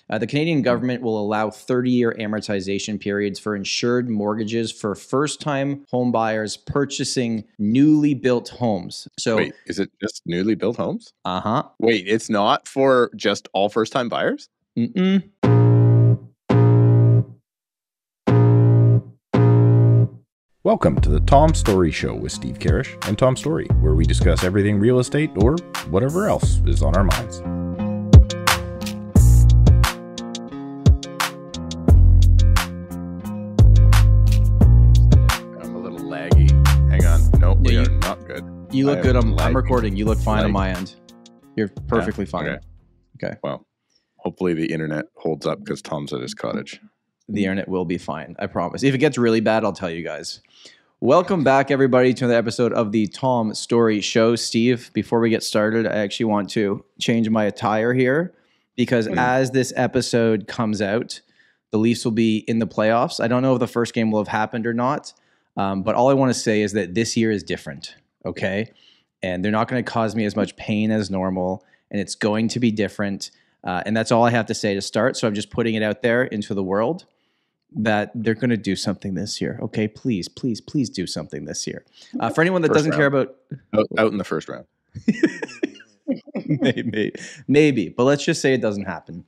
The Canadian government will allow 30-year amortization periods for insured mortgages for first-time home buyers purchasing newly built homes. So, wait, is it just newly built homes? Uh-huh. Wait, it's not for just all first-time buyers? Mm-mm. Welcome to the Tom Storey Show with Steve Karrasch and Tom Storey, where we discuss everything real estate or whatever else is on our minds. I'm a little laggy. Hang on. Nope, we are not good. You look good. I'm recording. You look fine on my end. You're perfectly fine. Okay. Well, hopefully the internet holds up because Tom's at his cottage. The internet will be fine. I promise. If it gets really bad, I'll tell you guys. Welcome back, everybody, to another episode of the Tom Storey Show. Steve, before we get started, I actually want to change my attire here because as this episode comes out, the Leafs will be in the playoffs. I don't know if the first game will have happened or not, but all I want to say is that this year is different, okay? And they're not going to cause me as much pain as normal, and it's going to be different. And that's all I have to say to start. So I'm just putting it out there into the world that they're going to do something this year. Okay, please, please, please do something this year. For anyone that doesn't care about... Out in the first round. Maybe, but let's just say it doesn't happen.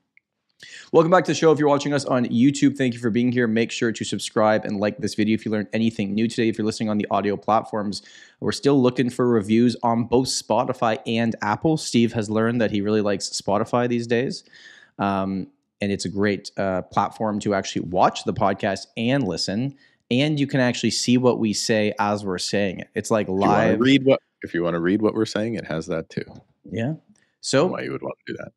Welcome back to the show. If you're watching us on YouTube, thank you for being here. Make sure to subscribe and like this video if you learned anything new today. If you're listening on the audio platforms, we're still looking for reviews on both Spotify and Apple. Steve has learned that he really likes Spotify these days. And it's a great platform to actually watch the podcast and listen. And you can actually see what we say as we're saying it. It's like live. If you want to read what we're saying, it has that too. Yeah. So why you would want to do that?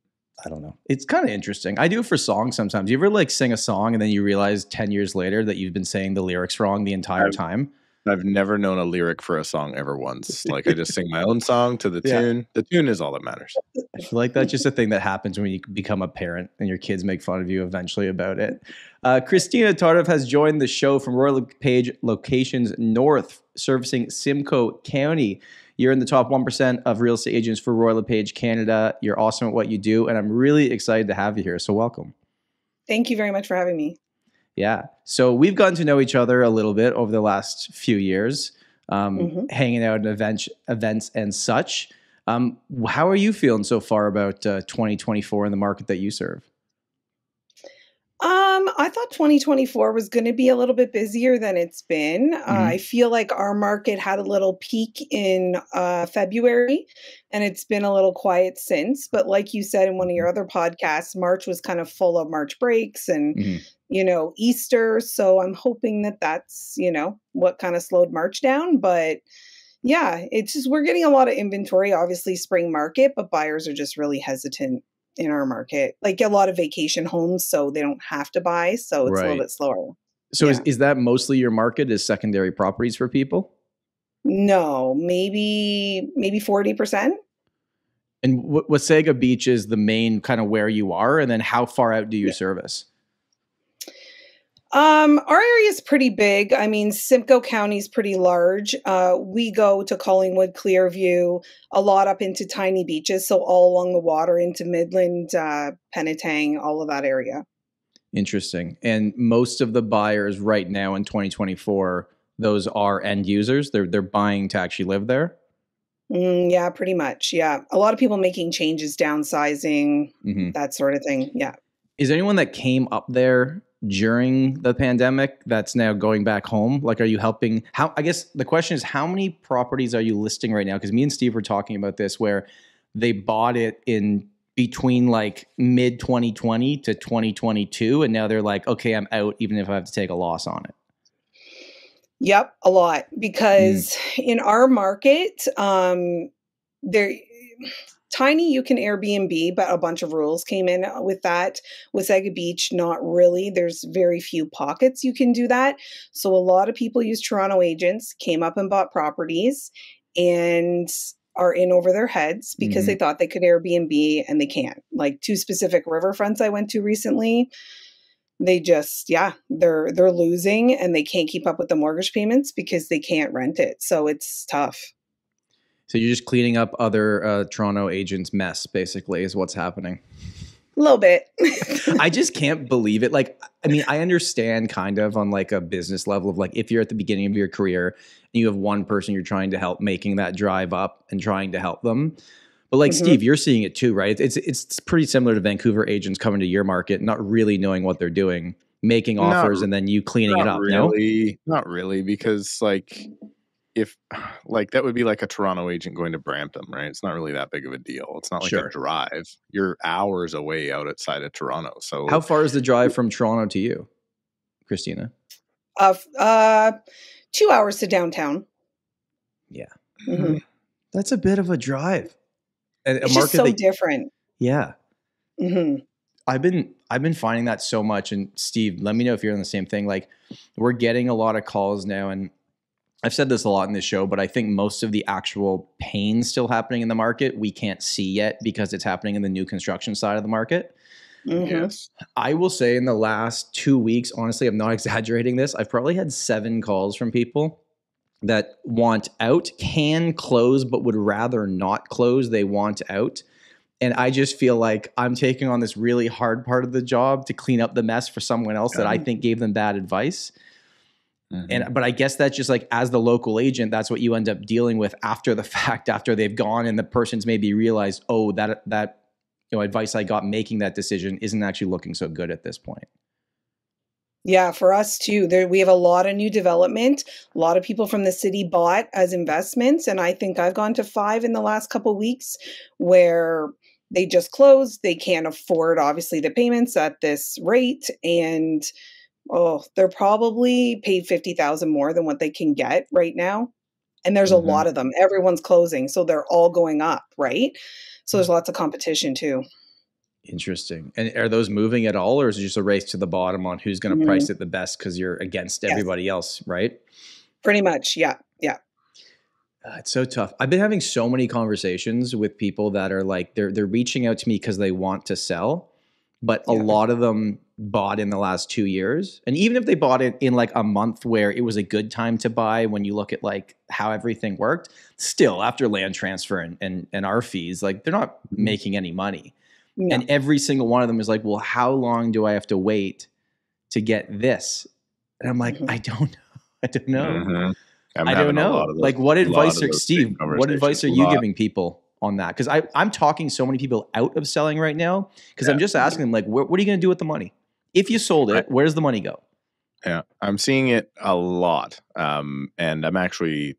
I don't know. It's kind of interesting. I do it for songs sometimes. You ever like sing a song and then you realize 10 years later that you've been saying the lyrics wrong the entire time? I've never known a lyric for a song ever once. Like I just sing my own song to the tune. The tune is all that matters. I feel like that's just a thing that happens when you become a parent and your kids make fun of you eventually about it. Kristina Tardif has joined the show from Royal Lepage locations north, servicing Simcoe County. You're in the top 1% of real estate agents for Royal Lepage Canada. You're awesome at what you do, and I'm really excited to have you here. So welcome. Thank you very much for having me. Yeah. So we've gotten to know each other a little bit over the last few years, hanging out at events and such. How are you feeling so far about 2024 in the market that you serve? I thought 2024 was going to be a little bit busier than it's been. I feel like our market had a little peak in February, and it's been a little quiet since. But like you said in one of your other podcasts, March was kind of full of March breaks and, Easter. So I'm hoping that that's, what kind of slowed March down. But yeah, it's just we're getting a lot of inventory, obviously spring market, but buyers are just really hesitant in our market, like a lot of vacation homes, so they don't have to buy. So it's a little bit slower. So is that mostly your market is secondary properties for people? No, maybe 40%. And Wasaga Beach is the main kind of where you are. And then how far out do you service? Our area is pretty big. I mean, Simcoe County is pretty large. We go to Collingwood, Clearview, a lot up into tiny beaches. So all along the water into Midland, Penetang, all of that area. Interesting. And most of the buyers right now in 2024, those are end users. They're buying to actually live there. Yeah, pretty much. Yeah. A lot of people making changes, downsizing, that sort of thing. Yeah. Is there anyone that came up there during the pandemic that's now going back home? Like, are you helping? I guess the question is, how many properties are you listing right now? Because me and Steve were talking about this, where they bought it in between like mid 2020 to 2022. And now they're like, okay, I'm out, even if I have to take a loss on it. Yep. A lot, because in our market, tiny, you can Airbnb, but a bunch of rules came in with that. Wasaga Beach, not really. There's very few pockets you can do that. So a lot of people use Toronto agents, came up and bought properties and are in over their heads because they thought they could Airbnb and they can't. Like 2 specific riverfronts I went to recently, they just, they're losing and they can't keep up with the mortgage payments because they can't rent it. So it's tough. So you're just cleaning up other Toronto agents' mess, basically, is what's happening. little bit. I just can't believe it. Like, I mean, I understand kind of on like a business level of like, if you're at the beginning of your career and you have one person you're trying to help making that drive up and trying to help them. But like Steve, you're seeing it too, right? It's pretty similar to Vancouver agents coming to your market, not really knowing what they're doing, making offers, and then you cleaning it up. Really, no? Not really, because like if like that would be like a Toronto agent going to Brampton, right? It's not really that big of a deal. It's not like a drive. You're hours away outside of Toronto. So how far is the drive from Toronto to you, Kristina? 2 hours to downtown. Yeah. That's a bit of a drive. It's just so different. Yeah. I've been finding that so much. And Steve, let me know if you're on the same thing. Like, we're getting a lot of calls now, and I've said this a lot in this show, but I think most of the actual pain still happening in the market we can't see yet because it's happening in the new construction side of the market. Yes. I will say in the last 2 weeks, honestly, I'm not exaggerating this, I've probably had 7 calls from people that want out, can close, but would rather not close. They want out. And I just feel like I'm taking on this really hard part of the job to clean up the mess for someone else that I think gave them bad advice. But I guess that's just like, as the local agent, that's what you end up dealing with after the fact, after they've gone and the person's maybe realized, oh, that advice I got making that decision isn't actually looking so good at this point. Yeah, for us too. We have a lot of new development. A lot of people from the city bought as investments. And I think I've gone to 5 in the last couple of weeks where they just closed. They can't afford, obviously, the payments at this rate. And they're probably paid $50,000 more than what they can get right now. And there's a lot of them. Everyone's closing. So they're all going up, right? So there's lots of competition too. Interesting. And are those moving at all, or is it just a race to the bottom on who's going to price it the best because you're against everybody else, right? Pretty much. Yeah. Yeah. It's so tough. I've been having so many conversations with people that are like, they're reaching out to me because they want to sell, but a lot of them bought in the last 2 years. And even if they bought it in like a month where it was a good time to buy, when you look at like how everything worked, still after land transfer and our fees, like they're not making any money. No. And every single one of them is like, well, how long do I have to wait to get this? And I'm like, I don't know. I don't know. Like, what advice are Steve? What advice are you giving people on that? Because I'm talking so many people out of selling right now because I'm just asking them, like, what are you going to do with the money? If you sold it, where does the money go? Yeah, I'm seeing it a lot. And I'm actually,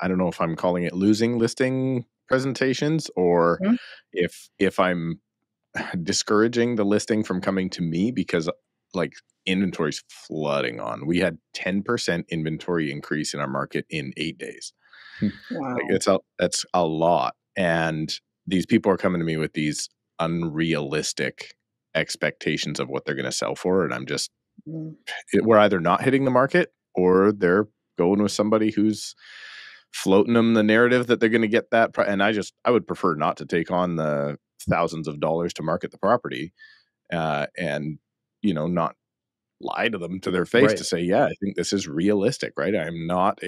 I don't know if I'm calling it losing listing presentations or if I'm discouraging the listing from coming to me because like inventory's flooding on. We had 10% inventory increase in our market in 8 days. Wow. Like that's a lot. And these people are coming to me with these unrealistic expectations of what they're going to sell for. And I'm just, we're either not hitting the market or they're going with somebody who's floating them the narrative that they're going to get that. And I would prefer not to take on the thousands of dollars to market the property and, not lie to them to their face to say, yeah, I think this is realistic, right? I'm not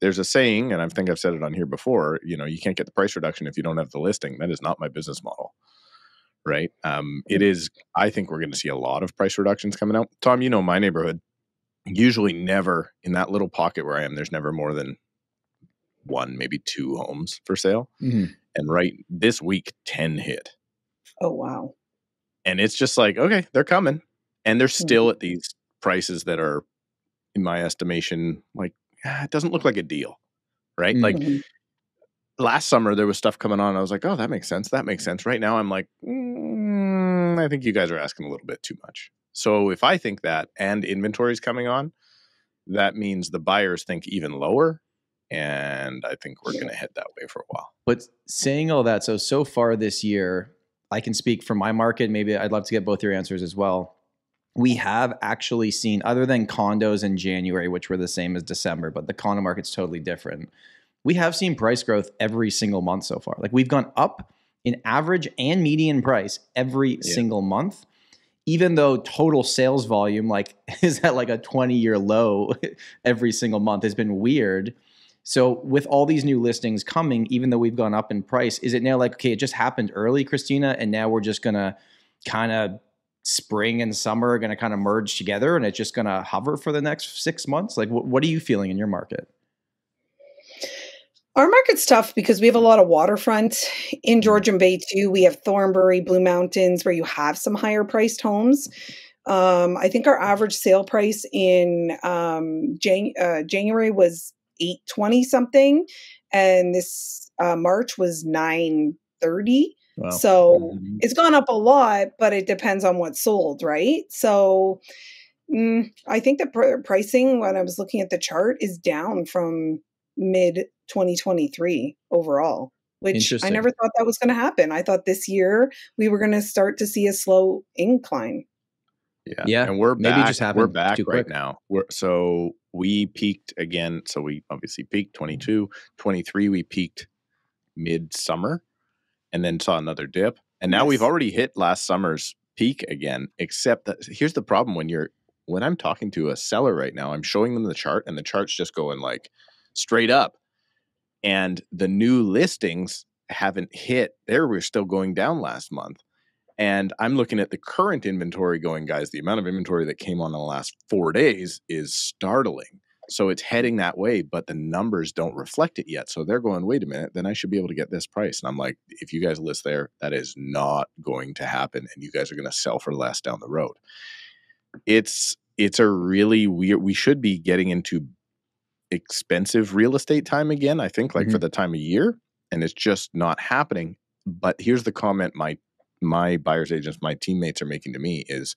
there's a saying, and I think I've said it on here before, you can't get the price reduction if you don't have the listing. That is not my business model. Right. It is. I think we're going to see a lot of price reductions coming out. Tom, my neighborhood, usually never in that little pocket where I am, there's never more than 1, maybe 2 homes for sale. And right this week, 10 hit. Oh, wow. And it's just like, okay, they're coming. And they're still at these prices that are, in my estimation, like, it doesn't look like a deal. Right. Like last summer, there was stuff coming on. I was like, oh, that makes sense. That makes sense. Right now, I'm like, I think you guys are asking a little bit too much. So if I think that and inventory is coming on, that means the buyers think even lower. And I think we're going to head that way for a while. But saying all that, so far this year, I can speak for my market. Maybe I'd love to get both your answers as well. We have actually seen, other than condos in January, which were the same as December, but the condo market's totally different. We have seen price growth every single month so far. Like we've gone up in average and median price every single month, even though total sales volume is at like a 20-year low every single month. Has been weird. So with all these new listings coming, even though we've gone up in price, is it now like, okay, it just happened early, Kristina, and now we're just going to kind of spring and summer are going to kind of merge together and it's just going to hover for the next 6 months? Like, what are you feeling in your market? Our market's tough because we have a lot of waterfront in Georgian Bay too. We have Thornbury, Blue Mountains, where you have some higher priced homes. I think our average sale price in January was $820 something, and this March was $930. Wow. So it's gone up a lot, but it depends on what's sold, right? So I think the pricing, when I was looking at the chart, is down from mid 2023 overall, which I never thought that was going to happen. I thought this year we were going to start to see a slow incline. Yeah. And we're back right now. So we peaked again. So we obviously peaked 22, 23. We peaked mid-summer and then saw another dip. And now we've already hit last summer's peak again, except that here's the problem. When I'm talking to a seller right now, I'm showing them the chart and the chart's just going like straight up. And the new listings haven't hit. We're still going down last month. And I'm looking at the current inventory going, guys, the amount of inventory that came on in the last 4 days is startling. So it's heading that way, but the numbers don't reflect it yet. So they're going, wait a minute, then I should be able to get this price. And I'm like, if you guys list there, that is not going to happen. And you guys are going to sell for less down the road. It's a really weird, we should be getting into expensive real estate time again, I think, like for the time of year. And it's just not happening. But here's the comment my buyer's agents, my teammates are making to me is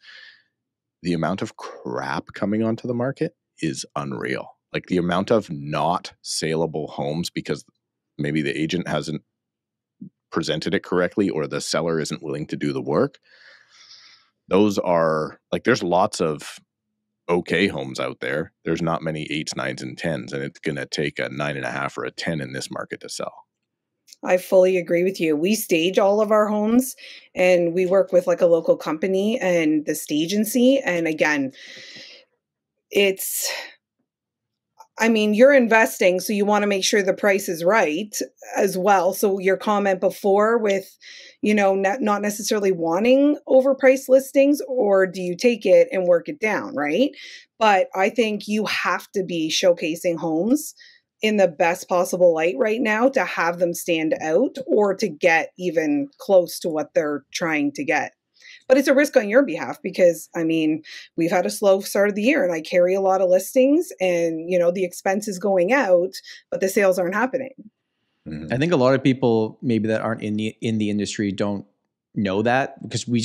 the amount of crap coming onto the market is unreal. Like the amount of not saleable homes because maybe the agent hasn't presented it correctly or the seller isn't willing to do the work. Those are like, there's lots of okay homes out there. There's not many 8s, 9s, and 10s, and it's going to take a 9.5 or a 10 in this market to sell. I fully agree with you. We stage all of our homes and we work with like a local company and the stageancy. And again, you're investing, so you want to make sure the price is right as well. So your comment before with, not necessarily wanting overpriced listings, or do you take it and work it down, right? But I think you have to be showcasing homes in the best possible light right now to have them stand out or to get even close to what they're trying to get. But it's a risk on your behalf because, we've had a slow start of the year and I carry a lot of listings and, the expense is going out, but the sales aren't happening. I think a lot of people maybe that aren't in the industry don't know that because we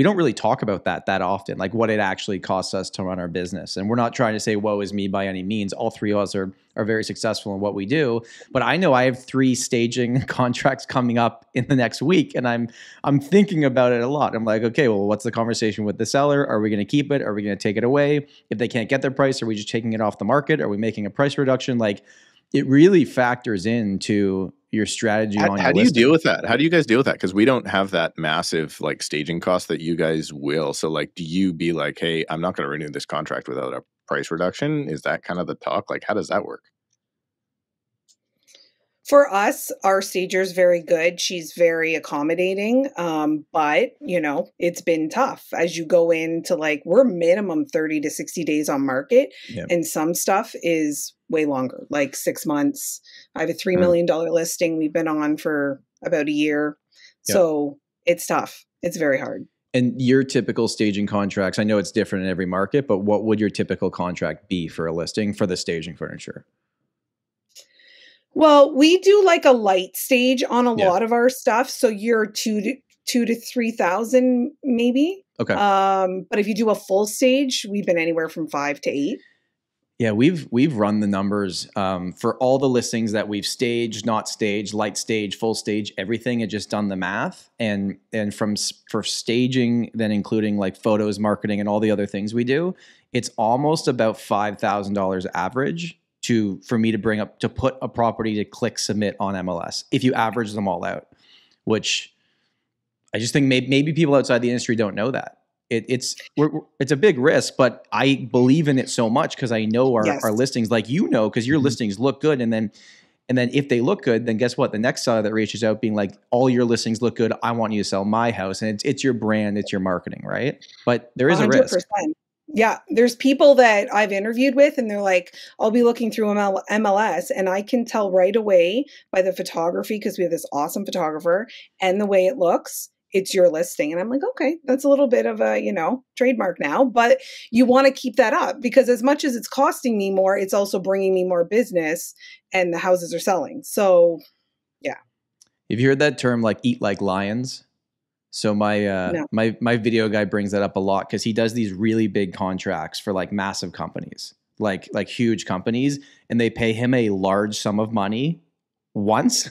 don't really talk about that often, like what it actually costs us to run our business. And we're not trying to say woe is me by any means. All three of us are very successful in what we do. But I know I have 3 staging contracts coming up in the next week, and I'm thinking about it a lot. I'm like, okay, well, what's the conversation with the seller? Are we going to keep it? Are we going to take it away? If they can't get their price, are we just taking it off the market? Are we making a price reduction? Like, it really factors into your strategy on your How do you deal with that? How do you guys deal with that? Because we don't have that massive like staging cost that you guys will. So like, do you be like, hey, I'm not going to renew this contract without a price reduction? Is that kind of the talk? Like, how does that work? For us, our stager is very good. She's very accommodating. But, it's been tough as you go into we're minimum 30 to 60 days on market. Yep. And some stuff is way longer, like 6 months. I have a $3 million listing we've been on for about a year. Yep. So it's tough. It's very hard. And your typical staging contracts, I know it's different in every market, but what would your typical contract be for a listing for the staging furniture? Well, we do like a light stage on a lot of our stuff. So you're 2,000 to 3,000 maybe. Okay. But if you do a full stage, we've been anywhere from 5 to 8. Yeah, we've run the numbers for all the listings that we've staged, not staged, light stage, full stage, everything. And just done the math, and for staging, then including like photos, marketing, and all the other things we do, it's almost about $5,000 average for me to put a property to click submit on MLS if you average them all out, which I just think maybe people outside the industry don't know that. it's a big risk, but I believe in it so much because I know our listings, like, because your listings look good. And then if they look good, then guess what? The next seller that reaches out being like, all your listings look good, I want you to sell my house. And it's your brand, it's your marketing, right? But there is 100%. A risk. Yeah, there's people that I've interviewed with and they're like, I'll be looking through MLS and I can tell right away by the photography, because we have this awesome photographer, and the way it looks, it's your listing. And I'm like, okay, that's a little bit of a, trademark now, but you want to keep that up, because as much as it's costing me more, it's also bringing me more business and the houses are selling. So yeah. Have you heard that term, like, eat like lions? So my video guy brings that up a lot because he does these really big contracts for like massive companies, like huge companies, and they pay him a large sum of money once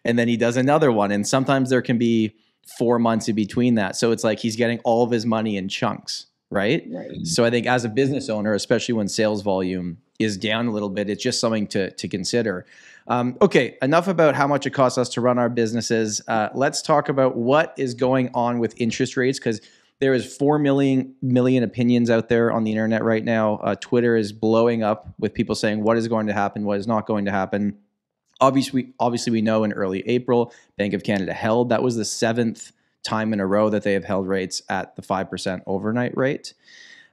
and then he does another one. And sometimes there can be 4 months in between that. So it's like he's getting all of his money in chunks, right? So I think as a business owner, especially when sales volume is down a little bit, it's just something to consider. Okay, enough about how much it costs us to run our businesses. Let's talk about what is going on with interest rates, because there is 4 million opinions out there on the internet right now. Twitter is blowing up with people saying what is going to happen, what is not going to happen. Obviously, we know in early April, Bank of Canada held. That was the 7th time in a row that they have held rates at the 5% overnight rate.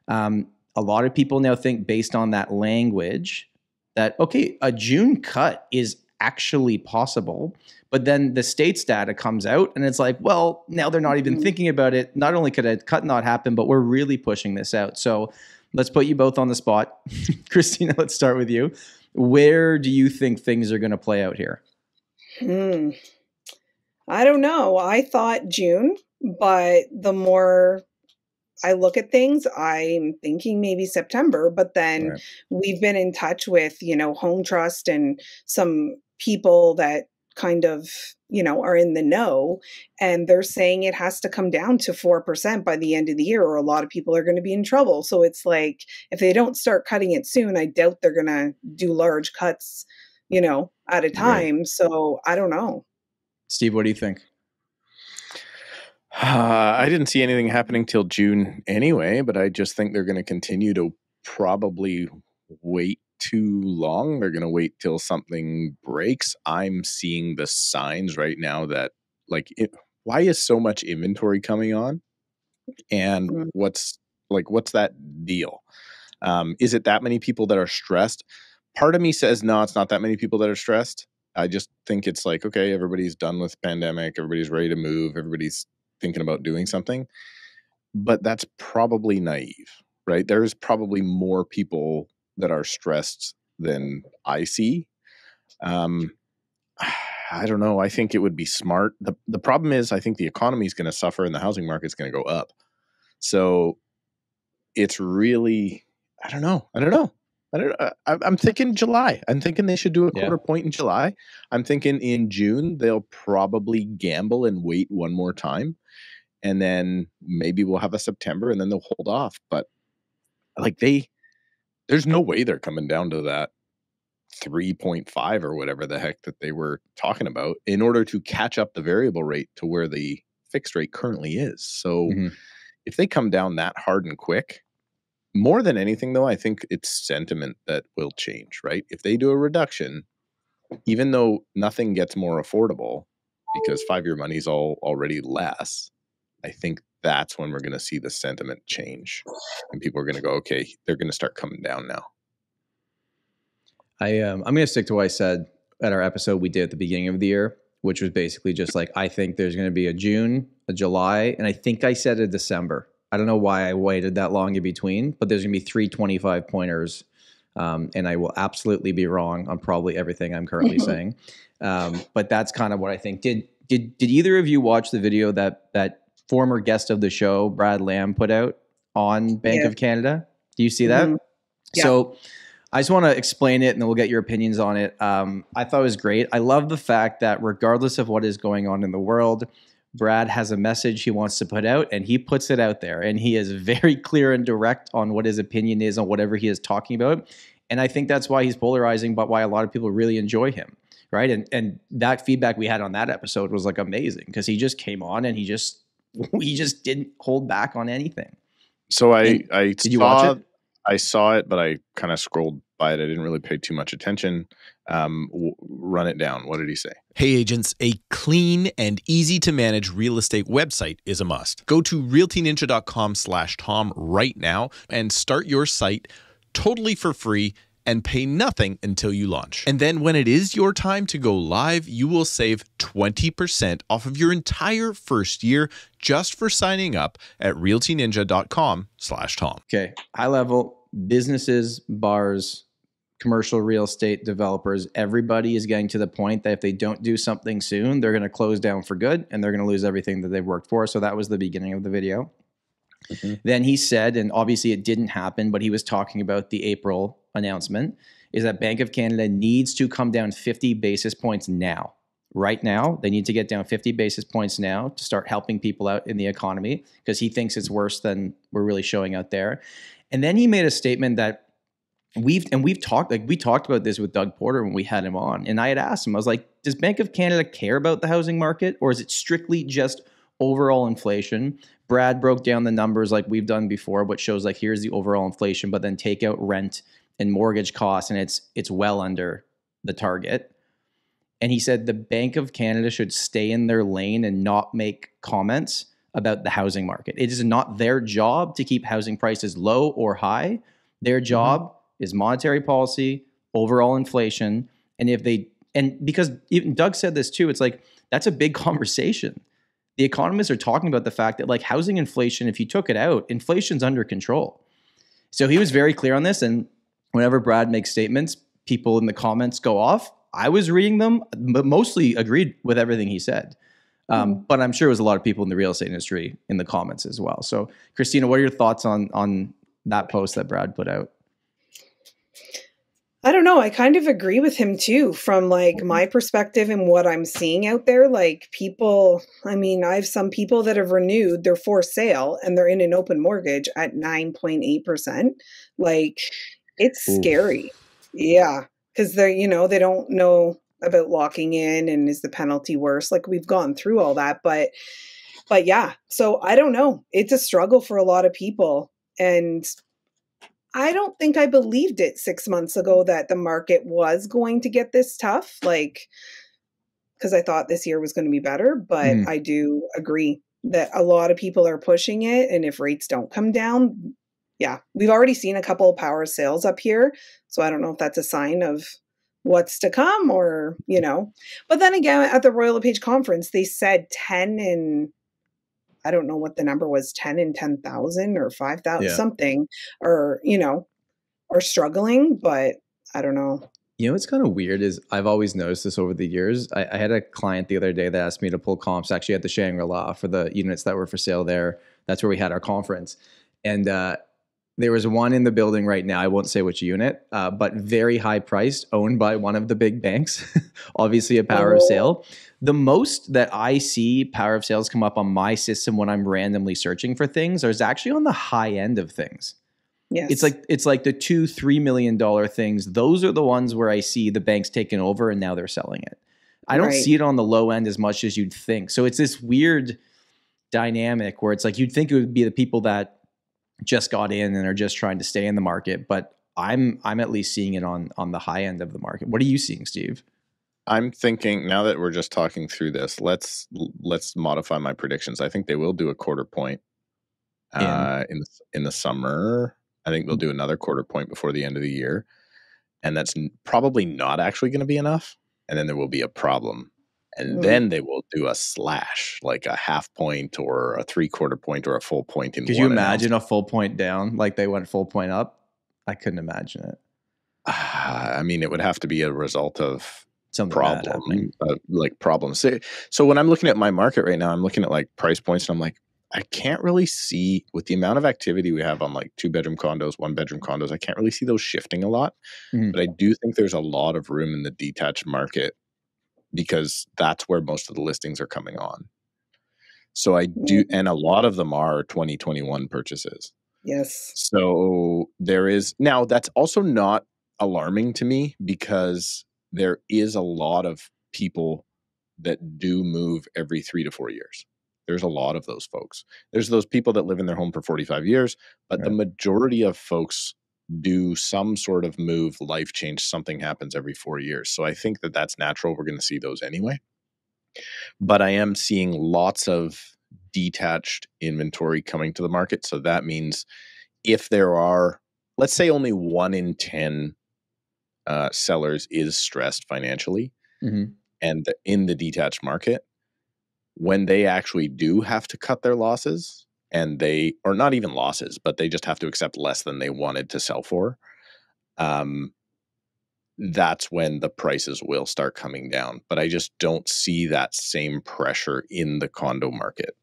A lot of people now think, based on that language, that, okay, a June cut is actually possible. But then the state's data comes out and it's like, well, now they're not even thinking about it. Not only could a cut not happen, but we're really pushing this out. So let's put you both on the spot. Kristina, let's start with you. Where do you think things are going to play out here? I don't know. I thought June, but the more I look at things, I'm thinking maybe September, but then we've been in touch with, Home Trust and some people that kind of, are in the know, and they're saying it has to come down to 4% by the end of the year, or a lot of people are going to be in trouble. So it's like, if they don't start cutting it soon, I doubt they're going to do large cuts, at a time. So I don't know. Steve, what do you think? I didn't see anything happening till June anyway, but I just think they're going to continue to probably wait too long. They're going to wait till something breaks. I'm seeing the signs right now that, why is so much inventory coming on? And what's that deal? Is it that many people that are stressed? Part of me says, no, it's not that many people that are stressed. I just think it's like, okay, everybody's done with pandemic. Everybody's ready to move. Everybody's thinking about doing something, but that's probably naive, right? There's probably more people that are stressed than I see. I don't know. I think it would be smart. The problem is, I think the economy is going to suffer and the housing market is going to go up. So it's really, I don't know. I'm thinking July. I'm thinking they should do a quarter point in July. I'm thinking in June, they'll probably gamble and wait one more time. And then maybe we'll have a September and then they'll hold off. But there's no way they're coming down to that 3.5 or whatever the heck that they were talking about in order to catch up the variable rate to where the fixed rate currently is. So if they come down that hard and quick, more than anything though, I think it's sentiment that will change, right? If they do a reduction, even though nothing gets more affordable because 5-year money is already less, I think that's when we're going to see the sentiment change and people are going to go, okay, they're going to start coming down now. I'm going to stick to what I said at our episode we did at the beginning of the year, which was basically just like, I think there's going to be a June, a July, and I think I said a December. I don't know why I waited that long in between, but there's going to be 3 25-pointers, and I will absolutely be wrong on probably everything I'm currently saying. But that's kind of what I think. Did either of you watch the video that former guest of the show, Brad Lamb, put out on Bank of Canada? Do you see that? Yeah. So I just want to explain it and then we'll get your opinions on it. I thought it was great. I love the fact that regardless of what is going on in the world, Brad has a message he wants to put out and he puts it out there, and he is very clear and direct on what his opinion is on whatever he is talking about. And I think that's why he's polarizing, but why a lot of people really enjoy him. Right. And that feedback we had on that episode was like amazing because he just came on and he just we just didn't hold back on anything. So Did you watch it? I saw it, but I kind of scrolled by it. I didn't really pay too much attention. Run it down. What did he say? Hey agents, a clean and easy to manage real estate website is a must. Go to realtyninja.com/Tom right now and start your site totally for free and pay nothing until you launch. And then when it is your time to go live, you will save 20% off of your entire first year just for signing up at realtyninja.com/Tom. Okay. High level, businesses, bars, commercial real estate developers, everybody is getting to the point that if they don't do something soon, they're going to close down for good and they're going to lose everything that they've worked for. So that was the beginning of the video. Mm-hmm. Then he said, and obviously it didn't happen, but he was talking about the April announcement, is that Bank of Canada needs to come down 50 basis points now. Right now, they need to get down 50 basis points now to start helping people out in the economy, because he thinks it's worse than we're really showing out there. And then he made a statement that we talked about this with Doug Porter when we had him on. And I had asked him, I was like, does Bank of Canada care about the housing market, or is it strictly just overall inflation? Brad broke down the numbers like we've done before, which shows like here's the overall inflation, but then take out rent and mortgage costs, and it's well under the target. And he said the Bank of Canada should stay in their lane and not make comments about the housing market. It is not their job to keep housing prices low or high. Their job is monetary policy, overall inflation. And because even Doug said this too, it's like, that's a big conversation. The economists are talking about the fact that like housing inflation, if you took it out, inflation's under control. So he was very clear on this. And whenever Brad makes statements, people in the comments go off. I was reading them, but mostly agreed with everything he said. But I'm sure it was a lot of people in the real estate industry in the comments as well. So Kristina, what are your thoughts on that post that Brad put out? I don't know. I kind of agree with him too, from like my perspective and what I'm seeing out there. Like people, I mean, I have some people that have renewed, they're for sale and they're in an open mortgage at 9.8%. Like it's scary. Yeah. Cause they're, they don't know about locking in and is the penalty worse? Like we've gone through all that, but yeah. So I don't know. It's a struggle for a lot of people. And I don't think I believed it 6 months ago that the market was going to get this tough, like, because I thought this year was going to be better. But I do agree that a lot of people are pushing it. And if rates don't come down, yeah, we've already seen a couple of power sales up here. So I don't know if that's a sign of what's to come or, But then again, at the Royal Lepage conference, they said 10 and I don't know what the number was, 10 and 10,000 or 5,000 something, or, are struggling, but I don't know. What's kind of weird is I've always noticed this over the years. I had a client the other day that asked me to pull comps actually at the Shangri-La for the units that were for sale there. That's where we had our conference. And there was one in the building right now. I won't say which unit, but very high priced, owned by one of the big banks, obviously a power of sale. The most that I see power of sales come up on my system when I'm randomly searching for things is actually on the high end of things. Yes. It's like the $2-3 million things. Those are the ones where I see the banks taking over and now they're selling it. I don't see it on the low end as much as you'd think. So it's this weird dynamic where it's like you'd think it would be the people that just got in and are just trying to stay in the market, but I'm at least seeing it on the high end of the market. What are you seeing, Steve? I'm thinking, now that we're just talking through this, let's modify my predictions. I think they will do a quarter point in the summer. I think they'll do another quarter point before the end of the year, and that's probably not actually going to be enough. And then there will be a problem, and then they will do a slash, like a half point or a 3/4 point or a full point. Could you imagine a full point down, like they went full point up? I couldn't imagine it. I mean, it would have to be a result of something like problems. So when I'm looking at my market right now, I'm looking at like price points, and I'm like, I can't really see, with the amount of activity we have on like 2-bedroom condos, 1-bedroom condos, I can't really see those shifting a lot. But I do think there's a lot of room in the detached market because that's where most of the listings are coming on. So I do, and a lot of them are 2021 purchases. Yes. So there is, now that's also not alarming to me because there is a lot of people that do move every 3 to 4 years. There's a lot of those folks. There's those people that live in their home for 45 years, but the majority of folks do some sort of move, life change, something happens every 4 years. So I think that that's natural. We're going to see those anyway. But I am seeing lots of detached inventory coming to the market. So that means if there are, let's say only 1 in 10 sellers is stressed financially, and in the detached market, when they actually do have to cut their losses, and they, or not even losses, but they just have to accept less than they wanted to sell for, that's when the prices will start coming down. But I just don't see that same pressure in the condo market.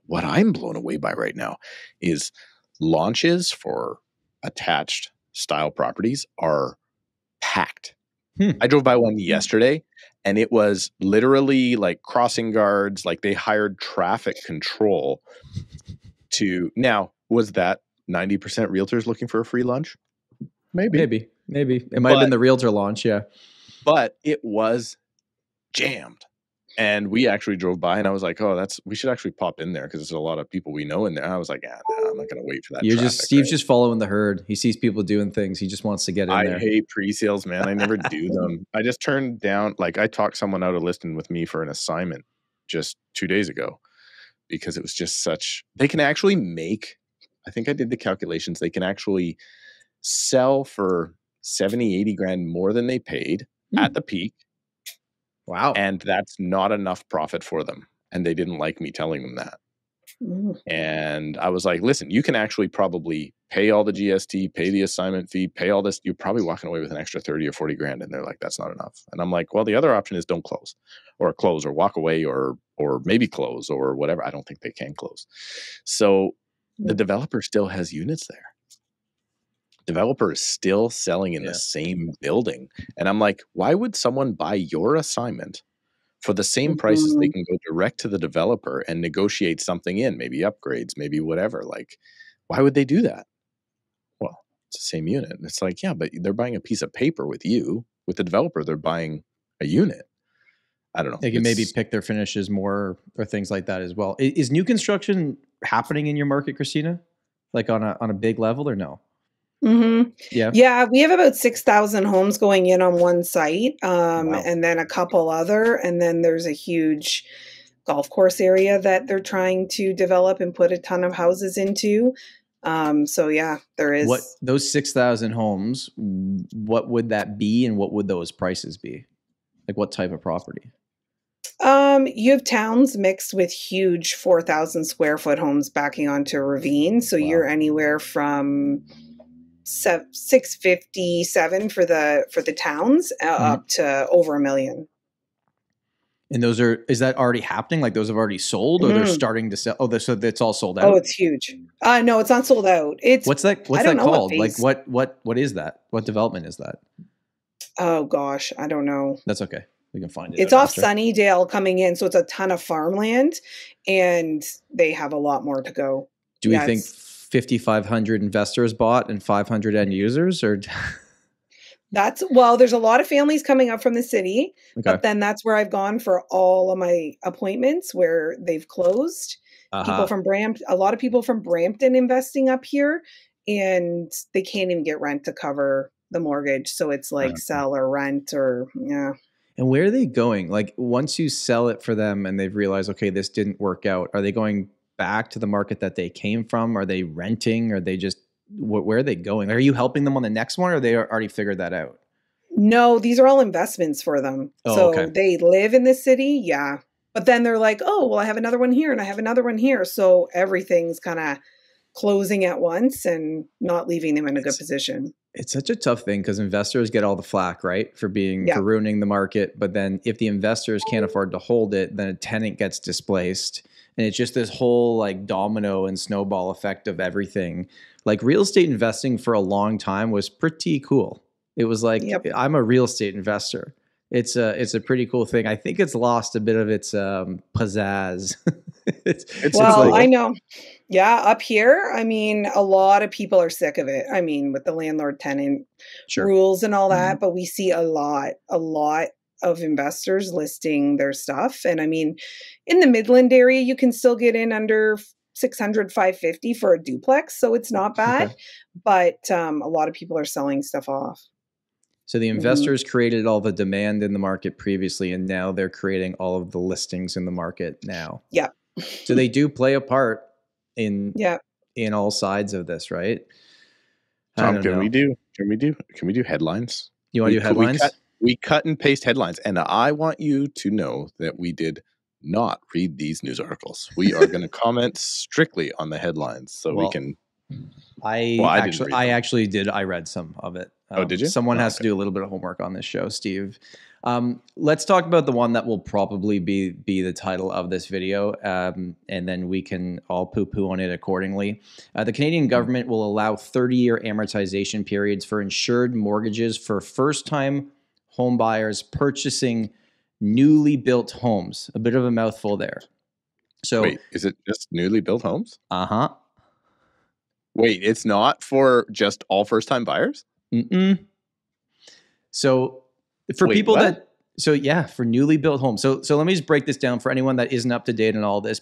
What I'm blown away by right now is launches for attached style properties are packed. I drove by one yesterday, and it was literally like crossing guards, like they hired traffic control to. Now, was that 90% realtors looking for a free lunch? Maybe. It might have been the realtor launch, yeah. But it was jammed. And we actually drove by, and I was like, "Oh, we should actually pop in there because there's a lot of people we know in there." I was like, "Yeah, no, I'm not going to wait for that." Steve's just following the herd. He sees people doing things. He just wants to get in there. I hate pre-sales, man. I never do them. I just turned down. Like, I talked someone out of listing with me for an assignment just 2 days ago because it was just such. They can actually make. I think I did the calculations. They can actually sell for 70, 80 grand more than they paid at the peak. Wow. And that's not enough profit for them. And they didn't like me telling them that. And I was like, listen, you can actually probably pay all the GST, pay the assignment fee, pay all this. You're probably walking away with an extra 30 or 40 grand. And they're like, that's not enough. And I'm like, well, the other option is don't close or walk away or maybe close or whatever. I don't think they can close. So the developer still has units there. Developer is still selling in the same building. And I'm like, why would someone buy your assignment for the same prices? They can go direct to the developer and negotiate something in, maybe upgrades, maybe whatever. Like, why would they do that? Well, it's the same unit. And it's like, yeah, but they're buying a piece of paper with you. With the developer, they're buying a unit. I don't know. They can maybe pick their finishes more or things like that as well. Is new construction happening in your market, Kristina? Like on a big level or no? Yeah, we have about 6,000 homes going in on one site, and then a couple other, and then there's a huge golf course area that they're trying to develop and put a ton of houses into. So yeah, there is. What those 6,000 homes? What would that be, and what would those prices be? Like what type of property? You have towns mixed with huge 4,000 square foot homes backing onto a ravine. So you're anywhere from 657 for the towns up to over $1 million. And is that already happening? Like those have already sold, or they're starting to sell? Oh, so it's all sold out. Oh, it's huge. No, it's not sold out. What's that called? Like what is that? What development is that? Oh gosh, I don't know. That's okay. We can find it. It's off Sunnydale coming in, so it's a ton of farmland, and they have a lot more to go. Do we think 5,500 investors bought and 500 end users, or? There's a lot of families coming up from the city, but then that's where I've gone for all of my appointments where they've closed. People from a lot of people from Brampton investing up here, and they can't even get rent to cover the mortgage. So it's like sell or rent or And where are they going? Like once you sell it for them and they've realized, okay, this didn't work out, are they going back to the market that they came from? Are they renting? Are they just, where are they going? Are you helping them on the next one, or they already figured that out? No, these are all investments for them. They live in the city. Yeah. But then they're like, oh, well, I have another one here and I have another one here. So everything's kind of closing at once and not leaving them in a good position. It's such a tough thing because investors get all the flack, right? For ruining the market. But then if the investors can't afford to hold it, then a tenant gets displaced. And it's just this whole like domino and snowball effect of everything. Like real estate investing for a long time was pretty cool. It was like, I'm a real estate investor. It's a pretty cool thing. I think it's lost a bit of its pizzazz. I know. Yeah, up here, I mean, a lot of people are sick of it. I mean, with the landlord-tenant rules and all that, but we see a lot of investors listing their stuff. And I mean, in the Midland area, you can still get in under 600, 550 for a duplex. So it's not bad, but a lot of people are selling stuff off. So the investors created all the demand in the market previously, and now they're creating all of the listings in the market now. Yeah. So they do play a part in all sides of this, right? Tom, can we do headlines? You want to do headlines? We cut and paste headlines, and I want you to know that we did not read these news articles. We are going to comment strictly on the headlines, so we can. I actually did. I read some of it. Did you? Someone has to do a little bit of homework on this show, Steve. Let's talk about the one that will probably be the title of this video, and then we can all poo-poo on it accordingly. The Canadian government will allow 30-year amortization periods for insured mortgages for first-time home buyers purchasing newly built homes. A bit of a mouthful there. So, wait, is it just newly built homes? Uh-huh. Wait, it's not for just all first-time buyers? So for people that, for newly built homes. So let me just break this down for anyone that isn't up to date on all this.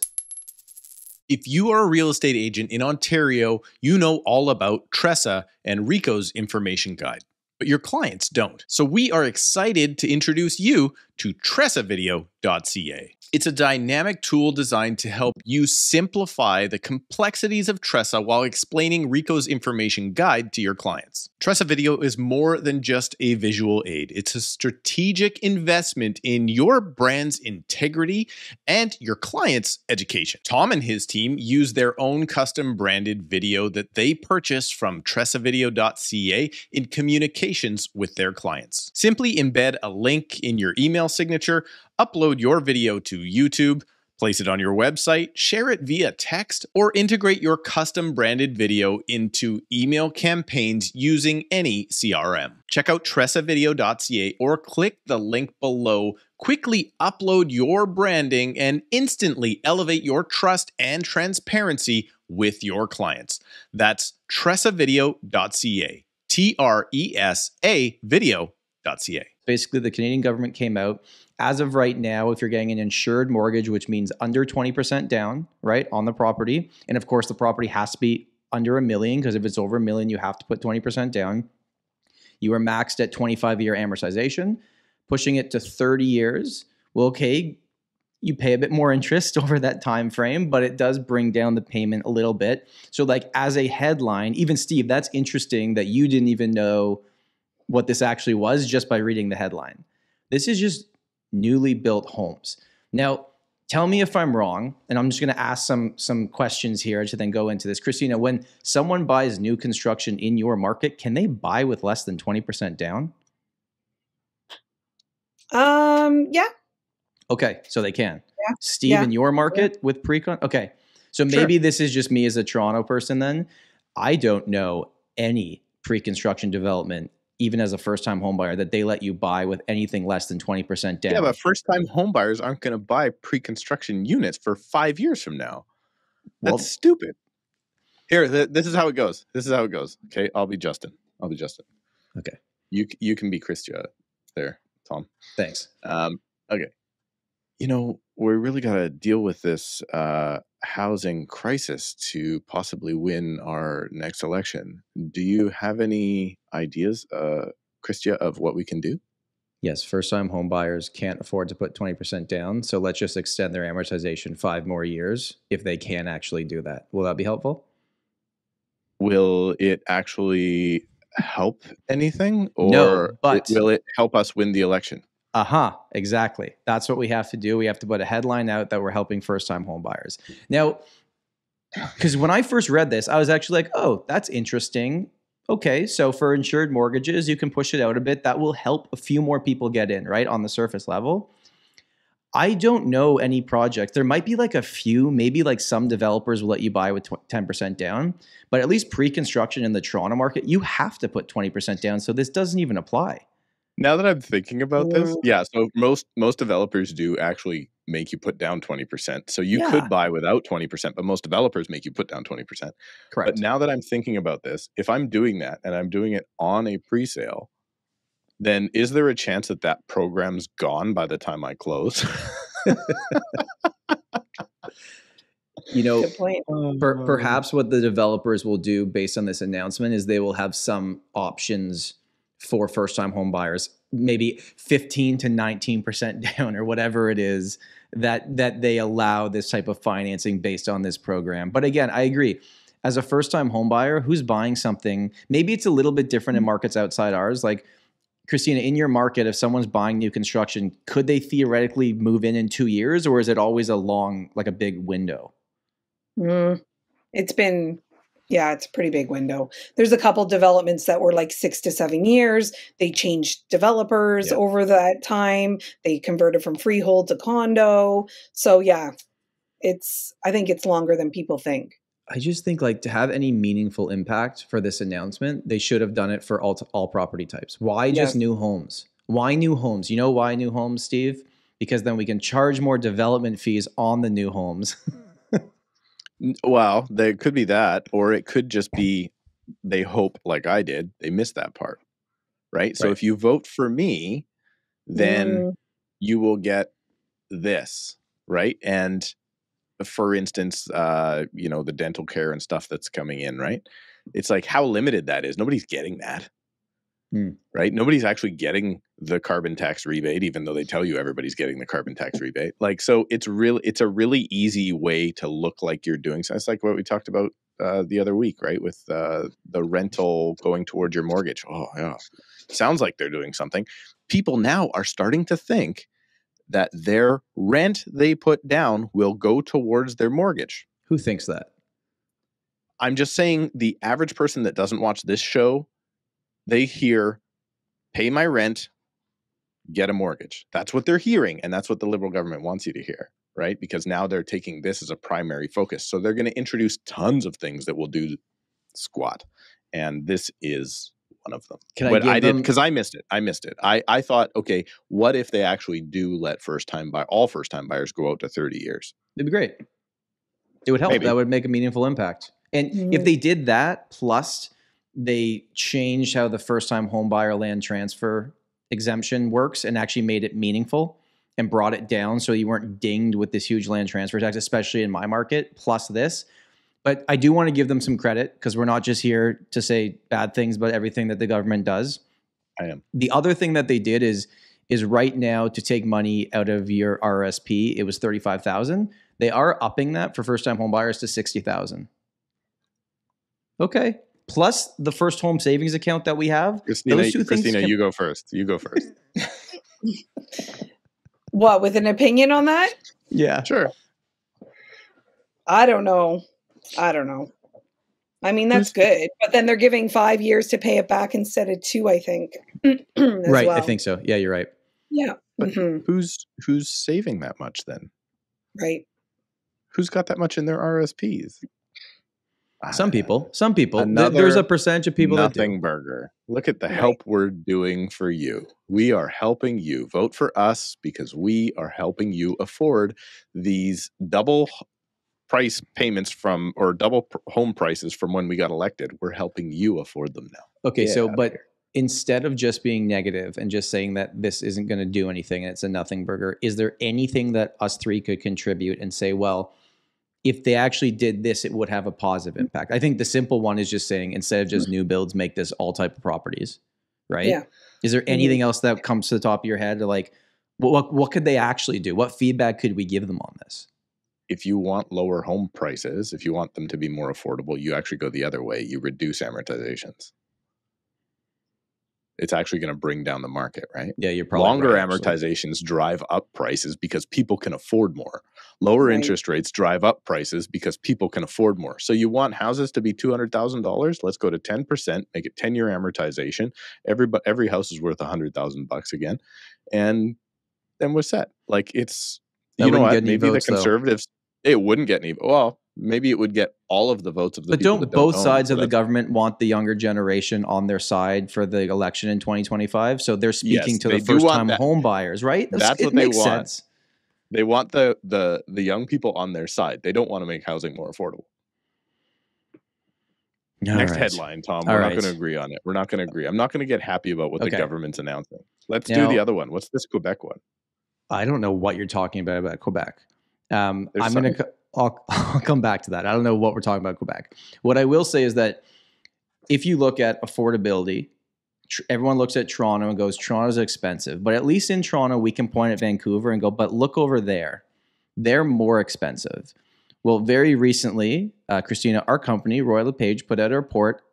If you are a real estate agent in Ontario, you know all about TRESA and RICO's information guide, but your clients don't. So we are excited to introduce you to TRESAvideo.ca. It's a dynamic tool designed to help you simplify the complexities of TRESA while explaining RICO's information guide to your clients. TRESA Video is more than just a visual aid. It's a strategic investment in your brand's integrity and your client's education. Tom and his team use their own custom branded video that they purchase from TRESAvideo.ca in communications with their clients. Simply embed a link in your email signature, upload your video to YouTube, place it on your website, share it via text, or integrate your custom branded video into email campaigns using any CRM. Check out TRESAvideo.ca or click the link below. Quickly upload your branding and instantly elevate your trust and transparency with your clients. That's TRESAvideo.ca. TRESA video.ca. Basically, the Canadian government came out. As of right now, if you're getting an insured mortgage, which means under 20% down, right, on the property, and of course the property has to be under $1 million, because if it's over $1 million, you have to put 20% down. You are maxed at 25-year amortization, pushing it to 30 years. Well, okay, you pay a bit more interest over that time frame, but it does bring down the payment a little bit. So like as a headline, even Steve, that's interesting that you didn't even know what this actually was just by reading the headline. This is just newly built homes. Now, tell me if I'm wrong, and I'm just going to ask some questions here to then go into this. Kristina, when someone buys new construction in your market, can they buy with less than 20% down? Yeah. Okay, so they can. Yeah. Steve, in your market with pre-con? Okay, so maybe this is just me as a Toronto person then. I don't know any pre-construction development, even as a first-time home buyer, that they let you buy with anything less than 20% down. Yeah, but first-time home buyers aren't going to buy pre-construction units for 5 years from now. That's stupid. Here, this is how it goes. Okay, I'll be Justin. Okay. You can be Kristina there, Tom. Thanks. Okay. You know, we really got to deal with this housing crisis to possibly win our next election. Do you have any ideas, Kristina, of what we can do? Yes, first-time home buyers can't afford to put 20% down, so let's just extend their amortization 5 more years if they can actually do that. Will that be helpful? Will it actually help anything? Or no, but will it help us win the election? Exactly. That's what we have to do. We have to put a headline out that we're helping first-time home buyers. Now, because when I first read this, I was actually like, oh, that's interesting. Okay, so for insured mortgages, you can push it out a bit. That will help a few more people get in, right, on the surface level. I don't know any projects. There might be like a few, maybe like some developers will let you buy with 10% down, but at least pre-construction in the Toronto market, you have to put 20% down. So this doesn't even apply. Now that I'm thinking about this, yeah, so most developers do actually make you put down 20%. So you could buy without 20%, but most developers make you put down 20%. Correct. But now that I'm thinking about this, if I'm doing that and I'm doing it on a pre-sale, then is there a chance that that program's gone by the time I close? You know, Good point. perhaps what the developers will do based on this announcement is they will have some options for first-time home buyers, maybe 15 to 19% down or whatever it is that they allow this type of financing based on this program. But again, I agree. As a first-time home buyer who's buying something, maybe it's a little bit different in markets outside ours. Like, Kristina, in your market, if someone's buying new construction, could they theoretically move in 2 years, or is it always a long, like a big window? It's been, it's a pretty big window. There's a couple developments that were like 6 to 7 years. They changed developers over that time. They converted from freehold to condo. So I think it's longer than people think. I just think, like, to have any meaningful impact for this announcement, they should have done it for all property types. Why just new homes? Why new homes? You know why new homes, Steve? Because then we can charge more development fees on the new homes. Well, there could be that, or it could just be they hope, like I did, they missed that part, right? So if you vote for me, then you will get this, right? And for instance, the dental care and stuff that's coming in, right? It's like how limited that is. Nobody's getting that, right? Nobody's actually getting the carbon tax rebate, even though they tell you everybody's getting the carbon tax rebate. Like, so it's a really easy way to look like you're doing something. It's like what we talked about the other week, right? With the rental going towards your mortgage. Oh yeah. Sounds like they're doing something. People now are starting to think that their rent they put down will go towards their mortgage. Who thinks that? I'm just saying the average person that doesn't watch this show, they hear, pay my rent, get a mortgage. That's what they're hearing. And that's what the Liberal government wants you to hear, right? Because now they're taking this as a primary focus. So they're going to introduce tons of things that will do squat. And this is one of them. Because I missed it. I thought, okay, what if they actually do let all first-time buyers go out to 30 years? It'd be great. It would help. Maybe. That would make a meaningful impact. And if they did that, plus they changed how the first-time home buyer land transfer exemption works and actually made it meaningful and brought it down so you weren't dinged with this huge land transfer tax, especially in my market, plus this. But I do want to give them some credit because we're not just here to say bad things about everything that the government does. I am. The other thing that they did is right now to take money out of your RSP, it was $35,000. They are upping that for first-time home buyers to $60,000. Okay. Plus the first home savings account that we have. Kristina, you go first. What, with an opinion on that? Yeah. Sure. I don't know. I mean, that's good. But then they're giving 5 years to pay it back instead of 2, I think. Right. Well. I think so. Yeah, you're right. Yeah. But who's saving that much then? Right. Who's got that much in their RSPs? Some people. There's a percentage of people that do. Nothing burger. Look at the help we're doing for you. We are helping you. Vote for us because we are helping you afford these double price payments double home prices from when we got elected. We're helping you afford them now. Okay, but instead of just being negative and just saying that this isn't going to do anything and it's a nothing burger, is there anything that us three could contribute and say, well, if they actually did this, it would have a positive impact? I think the simple one is just saying, instead of just new builds, make this all type of properties, right? Yeah. Is there anything else that comes to the top of your head? Or like, what could they actually do? What feedback could we give them on this? If you want lower home prices, if you want them to be more affordable, you actually go the other way. You reduce amortizations. It's actually going to bring down the market, right? Yeah, you're probably longer right, amortizations drive up prices because people can afford more. Lower interest rates drive up prices because people can afford more. So you want houses to be $200,000? Let's go to 10%, make it 10-year amortization. Every house is worth $100,000 again, and then we're set. Like it's that, you know what? Maybe votes, the conservatives. It wouldn't get any. Well, maybe it would get all of the votes of the. But people don't both sides of the government want the younger generation on their side for the election in 2025? So they're speaking to the first-time home buyers, right? That's what they want. Sense. They want the young people on their side. They don't want to make housing more affordable. Next headline, Tom. All We're right. not going to agree on it. We're not going to agree. I'm not going to get happy about what the Okay. government's announcing. Let's Now- do the other one. What's this Quebec one? I don't know what you're talking about Quebec. I'm There's going to, I'll come back to that. I don't know what we're talking about Quebec. What I will say is that if you look at affordability, everyone looks at Toronto and goes, Toronto's expensive. But at least in Toronto, we can point at Vancouver and go, but look over there. They're more expensive. Well, very recently, Kristina, our company, Royal Lepage, put out a report,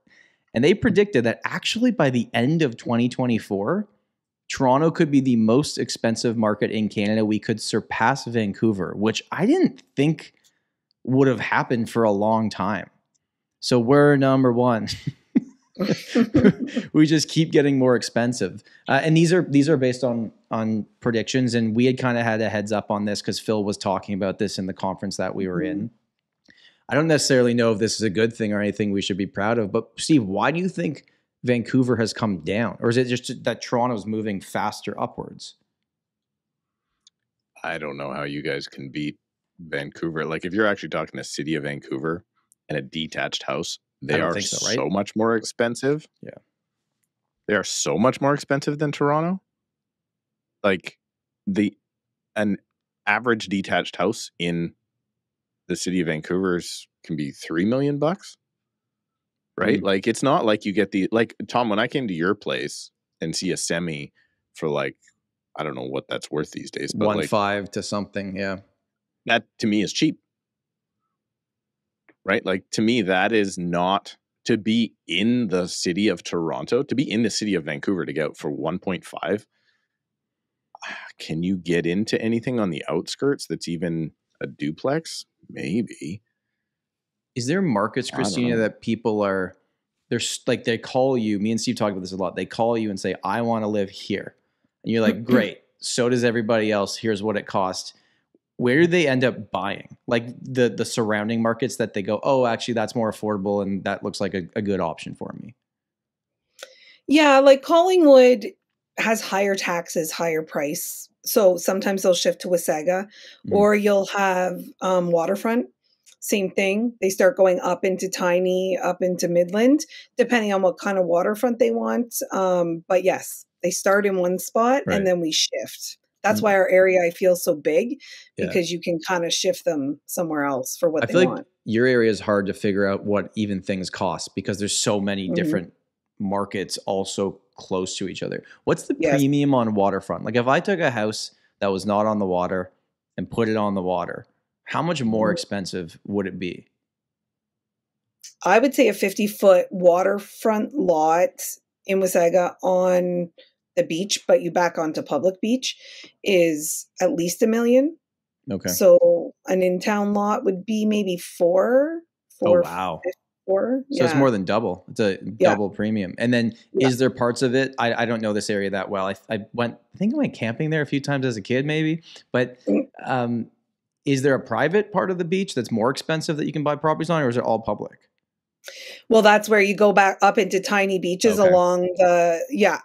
and they predicted that actually by the end of 2024, Toronto could be the most expensive market in Canada. We could surpass Vancouver, which I didn't think would have happened for a long time. So we're number one. We just keep getting more expensive. And these are based on predictions. And we had kind of had a heads up on this because Phil was talking about this in the conference that we were in. I don't necessarily know if this is a good thing or anything we should be proud of, but Steve, why do you think Vancouver has come down? Or is it just that Toronto's moving faster upwards? I don't know how you guys can beat Vancouver. Like if you're actually talking the city of Vancouver and a detached house, they are so much more expensive. Yeah. They are so much more expensive than Toronto. Like an average detached house in the city of Vancouver can be $3 million, right? Like it's not like you get like Tom, when I came to your place and see a semi for like, I don't know what that's worth these days, but 1.5 to something. Yeah. That to me is cheap. Right? Like to me, that is not to be in the city of Toronto, to be in the city of Vancouver to get for 1.5. Can you get into anything on the outskirts that's even a duplex? Maybe. Is there markets, Kristina, that people are, they call you, me and Steve talk about this a lot. They call you and say, I want to live here. And you're like, great. So does everybody else. Here's what it costs. Where do they end up buying? Like the surrounding markets that they go, oh, actually that's more affordable and that looks like a good option for me. Yeah, like Collingwood has higher taxes, higher price. So sometimes they'll shift to Wasaga, or you'll have Waterfront. Same thing. They start going up into Tiny, up into Midland, depending on what kind of waterfront they want. But yes, they start in one spot and then we shift. That's why our area, I feel, so big, because you can kind of shift them somewhere else for what they want. Like your area is hard to figure out what even things cost because there's so many different markets also close to each other. What's the premium on waterfront? Like if I took a house that was not on the water and put it on the water, how much more expensive would it be? I would say a 50-foot waterfront lot in Wasaga on the beach, but you back onto public beach, is at least $1 million. Okay. So an in-town lot would be maybe four. Oh, wow. 4. So it's more than double. It's a double premium. And then is there parts of it? I don't know this area that well. I think I went camping there a few times as a kid, maybe. But is there a private part of the beach that's more expensive that you can buy properties on, or is it all public? Well, that's where you go back up into tiny beaches along the,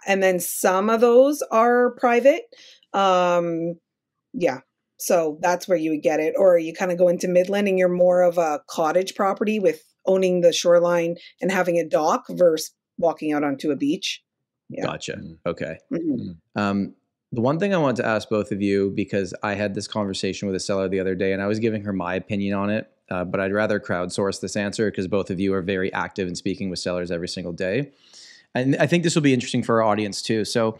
and then some of those are private. So that's where you would get it. Or you kind of go into Midland and you're more of a cottage property with owning the shoreline and having a dock versus walking out onto a beach. Yeah. Gotcha. Okay. The one thing I wanted to ask both of you, because I had this conversation with a seller the other day and I was giving her my opinion on it, but I'd rather crowdsource this answer because both of you are very active in speaking with sellers every single day. And I think this will be interesting for our audience too. So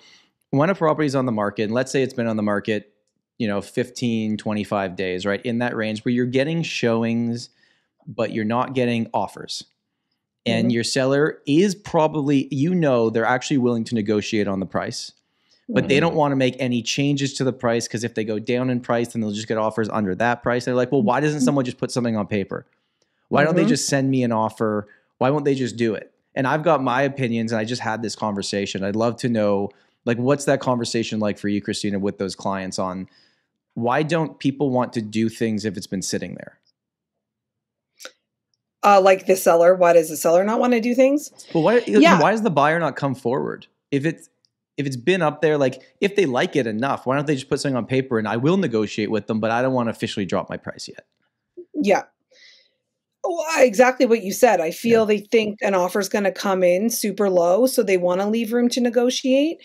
when a property is on the market, and let's say it's been on the market, 15, 25 days, right? In that range where you're getting showings, but you're not getting offers. And your seller is probably, they're actually willing to negotiate on the price. But they don't want to make any changes to the price because if they go down in price, then they'll just get offers under that price. They're like, well, why doesn't someone just put something on paper? Why don't they just send me an offer? Why won't they just do it? And I've got my opinions, and I just had this conversation. I'd love to know, like, what's that conversation like for you, Kristina, with those clients on why don't people want to do things if it's been sitting there? Like the seller, why does the seller not want to do things? Well, why does the buyer not come forward? If it's been up there, like if they like it enough, why don't they just put something on paper and I will negotiate with them, but I don't want to officially drop my price yet. Yeah. Exactly what you said. I feel they think an offer is going to come in super low, so they want to leave room to negotiate.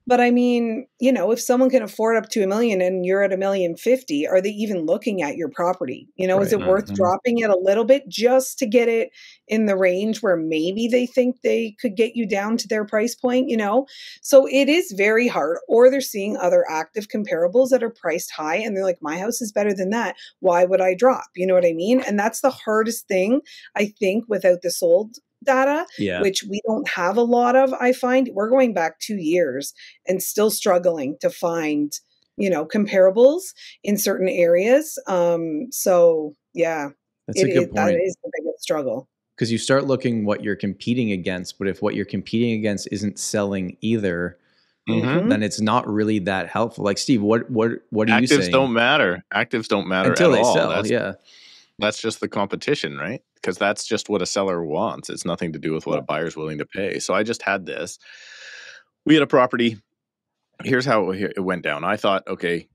But I mean, you know, if someone can afford up to $1 million and you're at $1,050,000, are they even looking at your property? You know, is it worth dropping it a little bit just to get it in the range where maybe they think they could get you down to their price point, you know? So it is very hard. Or they're seeing other active comparables that are priced high and they're like, my house is better than that. Why would I drop? You know what I mean? And that's the hardest thing, I think, without the sold data, which we don't have a lot of. I find we're going back 2 years and still struggling to find, you know, comparables in certain areas. So yeah, that's a good point. That is the biggest struggle. Because you start looking what you're competing against, but if what you're competing against isn't selling either, then it's not really that helpful. Like Steve, what are you saying? Actives don't matter. Actives don't matter until at they all. sell. That's just the competition, right? Because that's just what a seller wants. It's nothing to do with what a buyer's willing to pay. So I just had this. We had a property. Here's how it went down. I thought, okay,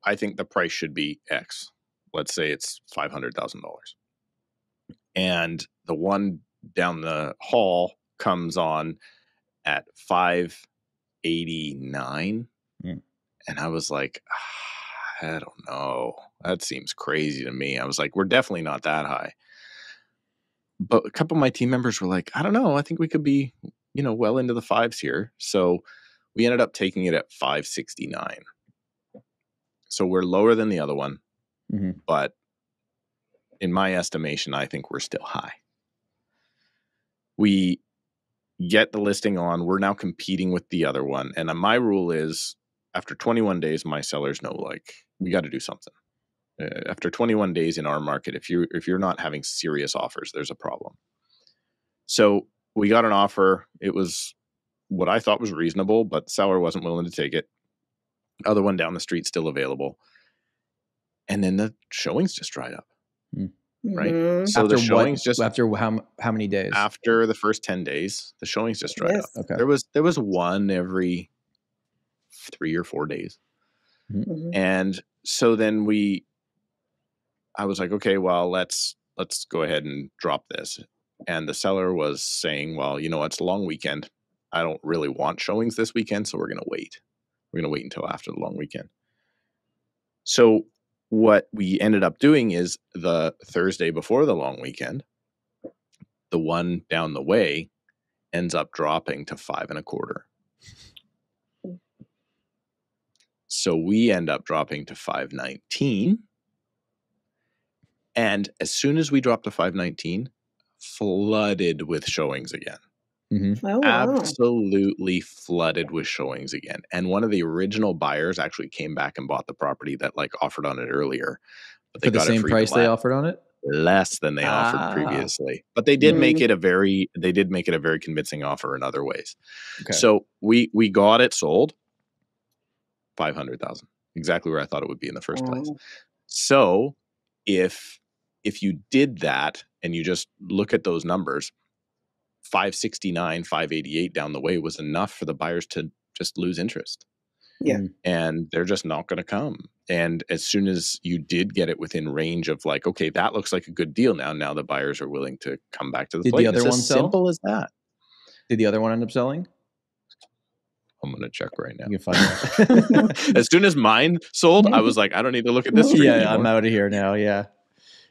I think the price should be X. Let's say it's $500,000. And the one down the hall comes on at $589. And I was like, I don't know. That seems crazy to me. I was like, we're definitely not that high. But a couple of my team members were like, I don't know. I think we could be, you know, well into the fives here. So we ended up taking it at $569. So we're lower than the other one. But in my estimation, I think we're still high. We get the listing on. We're now competing with the other one. And my rule is after 21 days, my sellers know, like, we got to do something. After 21 days in our market, if you're not having serious offers, there's a problem. So we got an offer. It was what I thought was reasonable, but the seller wasn't willing to take it. Other one down the street still available. And then the showings just dried up. Right. So after the showings after how many days? After the first 10 days, the showings just dried up. Okay. There was one every 3 or 4 days. And so then I was like, okay, well, let's go ahead and drop this. And the seller was saying, well, you know, it's a long weekend. I don't really want showings this weekend, so we're going to wait. We're going to wait until after the long weekend. So what we ended up doing is the Thursday before the long weekend, the one down the way ends up dropping to 5.25. So we end up dropping to 519. And as soon as we dropped to 519, flooded with showings again. Oh, wow. Absolutely flooded with showings again. And one of the original buyers actually came back and bought the property that like offered on it earlier. But they for the same price they offered on it? Less than they offered previously. But they did make it a very convincing offer in other ways. Okay. So we got it sold. 500,000, exactly where I thought it would be in the first place. So if you did that and you just look at those numbers, 569, 588 down the way was enough for the buyers to just lose interest. And they're just not going to come. And as soon as you did get it within range of like, okay, that looks like a good deal now the buyers are willing to come back to the plate. Did the other one sell? Simple as that. Did the other one end up selling? I'm going to check right now. You can find out. As soon as mine sold, I was like, I don't need to look at this. Yeah, I'm out of here now. Yeah.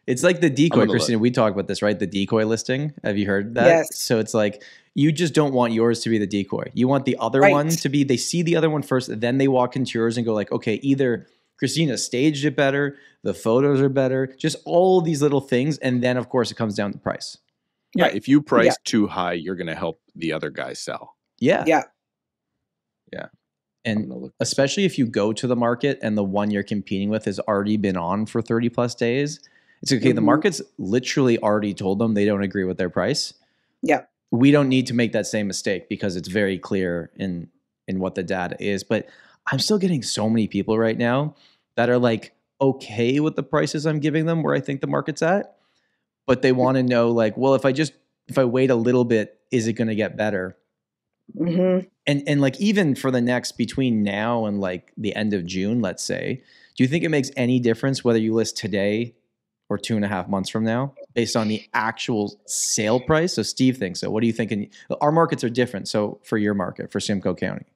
It's like the decoy, Kristina. We talked about this, right? The decoy listing. Have you heard that? Yes. So it's like, you just don't want yours to be the decoy. You want the other one to be, they see the other one first, then they walk into yours and go like, okay, either Kristina staged it better, the photos are better, just all these little things. And then of course it comes down to price. Yeah. If you price too high, you're going to help the other guy sell. Yeah. Yeah. And especially if you go to the market and the one you're competing with has already been on for 30 plus days, it's okay. The market's literally already told them they don't agree with their price. Yeah. We don't need to make that same mistake because it's very clear in what the data is. But I'm still getting so many people right now that are like okay with the prices I'm giving them where I think the market's at, but they want to know like, well, if I wait a little bit, is it going to get better? And like even for the next between now and like the end of June, let's say, do you think it makes any difference whether you list today or 2.5 months from now? based on the actual sale price? So Steve thinks so. What do you think? Our markets are different. So for your market, for Simcoe County.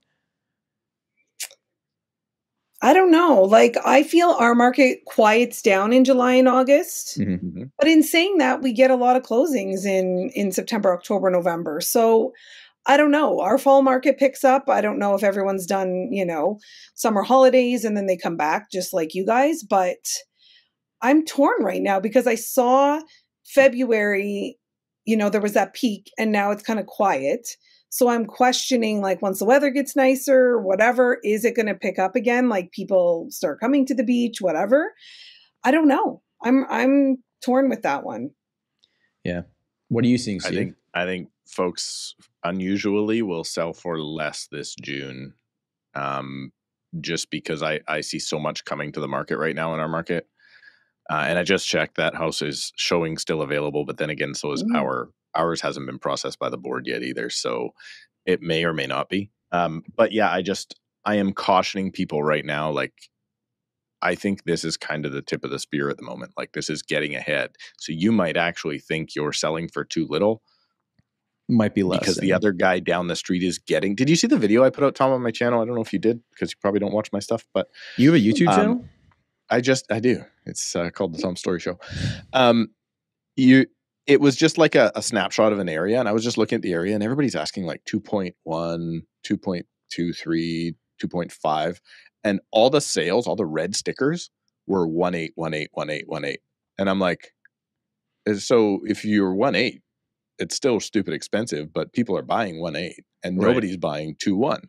I don't know. Like, I feel our market quiets down in July and August. Mm-hmm. But in saying that, we get a lot of closings in September, October, November. So I don't know. Our fall market picks up. I don't know if everyone's done, you know, summer holidays and then they come back just like you guys. But I'm torn right now because I saw February, you know, there was that peak and now it's kind of quiet. So I'm questioning, like, once the weather gets nicer, whatever, is it going to pick up again? Like, people start coming to the beach, whatever. I don't know. I'm torn with that one. Yeah. What are you seeing, Steve? I think folks unusually will sell for less this June, just because I see so much coming to the market right now in our market. And I just checked, that house is showing still available, but then again, so is ours hasn't been processed by the board yet either. So it may or may not be. But yeah, I am cautioning people right now. Like, I think this is kind of the tip of the spear at the moment. Like, this is getting ahead. So you might actually think you're selling for too little. Might be less. Because the other guy down the street is getting. Did you see the video I put out, Tom, on my channel? I don't know if you did, because you probably don't watch my stuff, but you have a YouTube channel? I do. It's called the Tom Storey Show. It was just like a snapshot of an area, and I was just looking at the area, and everybody's asking like 2.1, 2.23, 2.5, and all the sales, all the red stickers were 1.8, 1.8, 1.8, 1.8, and I'm like, so if you're 1.8, it's still stupid expensive, but people are buying 1.8, and nobody's buying 2.1.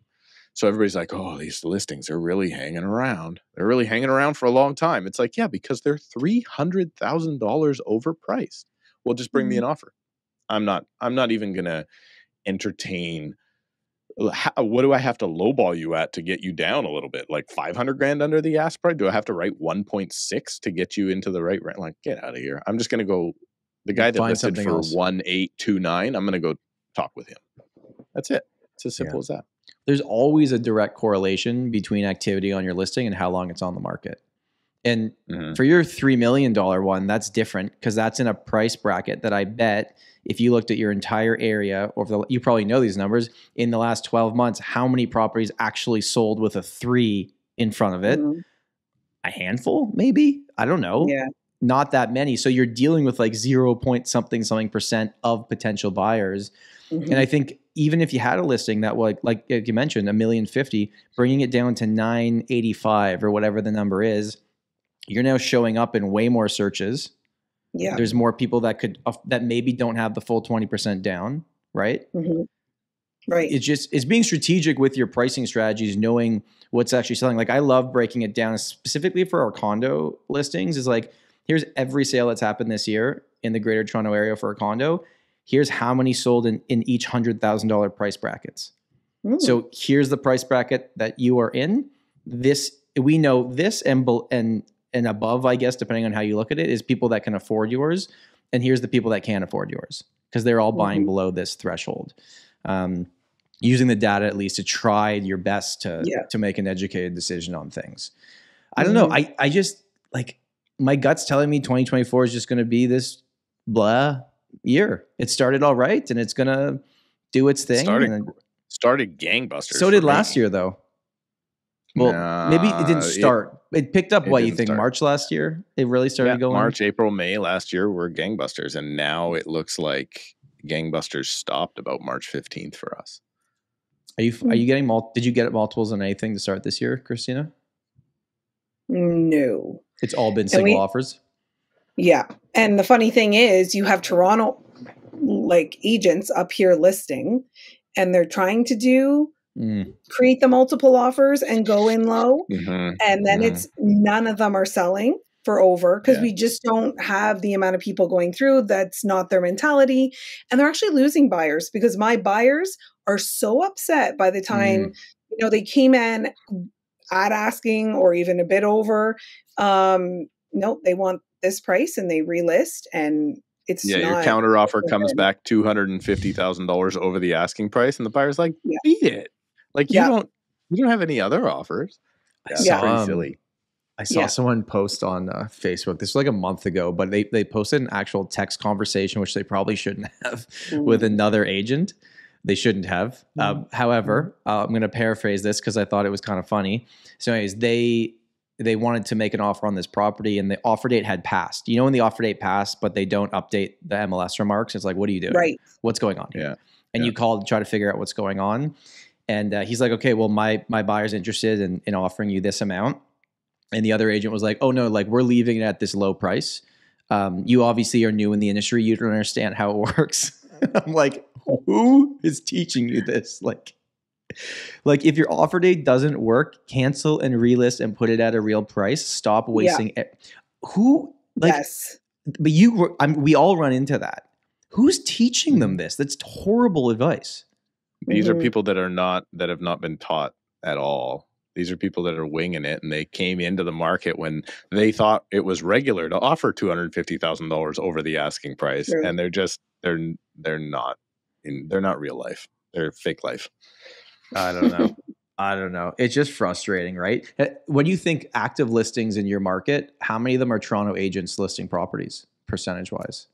So everybody's like, oh, these listings are really hanging around. They're really hanging around for a long time. It's like, yeah, because they're $300,000 overpriced. Well, just bring me an offer. I'm not even going to entertain. What do I have to lowball you at to get you down a little bit? Like 500 grand under the ask price? Do I have to write 1.6 to get you into the right rent? Like, get out of here. I'm just going to go, the guy that listed for 1.829, I'm going to go talk with him. That's it. It's as simple as that. There's always a direct correlation between activity on your listing and how long it's on the market. And for your $3 million one, that's different because that's in a price bracket that I bet if you looked at your entire area, or you probably know these numbers, in the last 12 months, how many properties actually sold with a 3 in front of it? A handful, maybe? I don't know. Yeah. Not that many. So you're dealing with like 0 point something percent of potential buyers. And I think even if you had a listing that was like you mentioned, $1,050,000, bringing it down to 985 or whatever the number is, you're now showing up in way more searches. Yeah. There's more people that maybe don't have the full 20% down, right? Right. It's being strategic with your pricing strategies, knowing what's actually selling. Like, I love breaking it down specifically for our condo listings. Is like, here's every sale that's happened this year in the Greater Toronto area for a condo. Here's how many sold in each $100,000 price brackets. So here's the price bracket that you are in. This, we know this and above, I guess, depending on how you look at it, is people that can afford yours. And here's the people that can't afford yours because they're all buying below this threshold. Using the data at least to try your best to make an educated decision on things. I don't know. I just, like, my gut's telling me 2024 is just going to be this blah year. It started all right and it's going to do its thing. Started gangbusters. So did last year, though. Well, maybe it didn't start. It picked up, what you think, March last year? It really started going? March, April, May last year were gangbusters. And now it looks like gangbusters stopped about March 15th for us. Are you getting did you get multiples on anything to start this year, Kristina? No. It's all been single offers? Yeah. And the funny thing is, you have Toronto like agents up here listing, and they're trying to create the multiple offers and go in low. And then it's none of them are selling for over because we just don't have the amount of people going through. That's not their mentality. And they're actually losing buyers because my buyers are so upset by the time, they came in at asking or even a bit over. Nope, they want this price and they relist, and it's your counter offer comes back $250,000 over the asking price, and the buyer's like, beat it. Like, you don't have any other offers. Pretty silly. I saw someone post on Facebook. This was like a month ago, but they posted an actual text conversation, which they probably shouldn't have, with another agent. They shouldn't have. However, I'm going to paraphrase this because I thought it was kind of funny. So anyways, they wanted to make an offer on this property and the offer date had passed. You know when the offer date passed, but they don't update the MLS remarks? It's like, what are you doing? Right. What's going on? Yeah. And you called to try to figure out what's going on. And he's like, okay, well, my buyer's interested in offering you this amount. And the other agent was like, oh no, like we're leaving it at this low price. You obviously are new in the industry. You don't understand how it works. I'm like, who is teaching you this? Like if your offer date doesn't work, cancel and relist and put it at a real price. Stop wasting it. Who like, but we all run into that. Who's teaching them this? That's horrible advice. These are people that have not been taught at all. These are people that are winging it, and they came into the market when they thought it was regular to offer $250,000 over the asking price, and they're not real life. They're fake life. I don't know. It's just frustrating, right? When you think active listings in your market, how many of them are Toronto agents listing properties, percentage wise?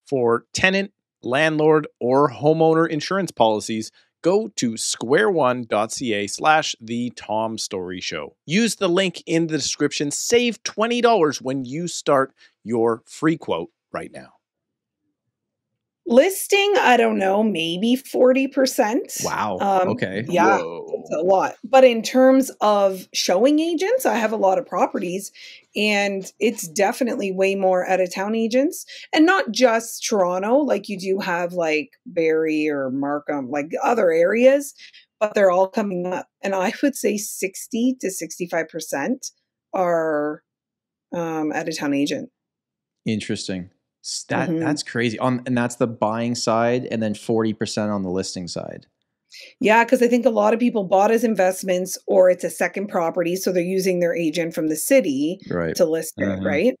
For tenant, landlord, or homeowner insurance policies, go to squareone.ca/The Tom Storey Show. Use the link in the description. Save $20 when you start your free quote right now. Listing, I don't know, maybe 40%. Wow. Okay. Yeah, Whoa. it's a lot. But in terms of showing agents, I have a lot of properties, and it's definitely way more out-of-town agents. And not just Toronto, like you do have like Barrie or Markham, like other areas, but they're all coming up. And I would say 60 to 65% are out-of-town agent. Interesting. That's crazy. And that's the buying side, and then 40% on the listing side. Yeah, because I think a lot of people bought as investments, or it's a second property, so they're using their agent from the city to list it, right?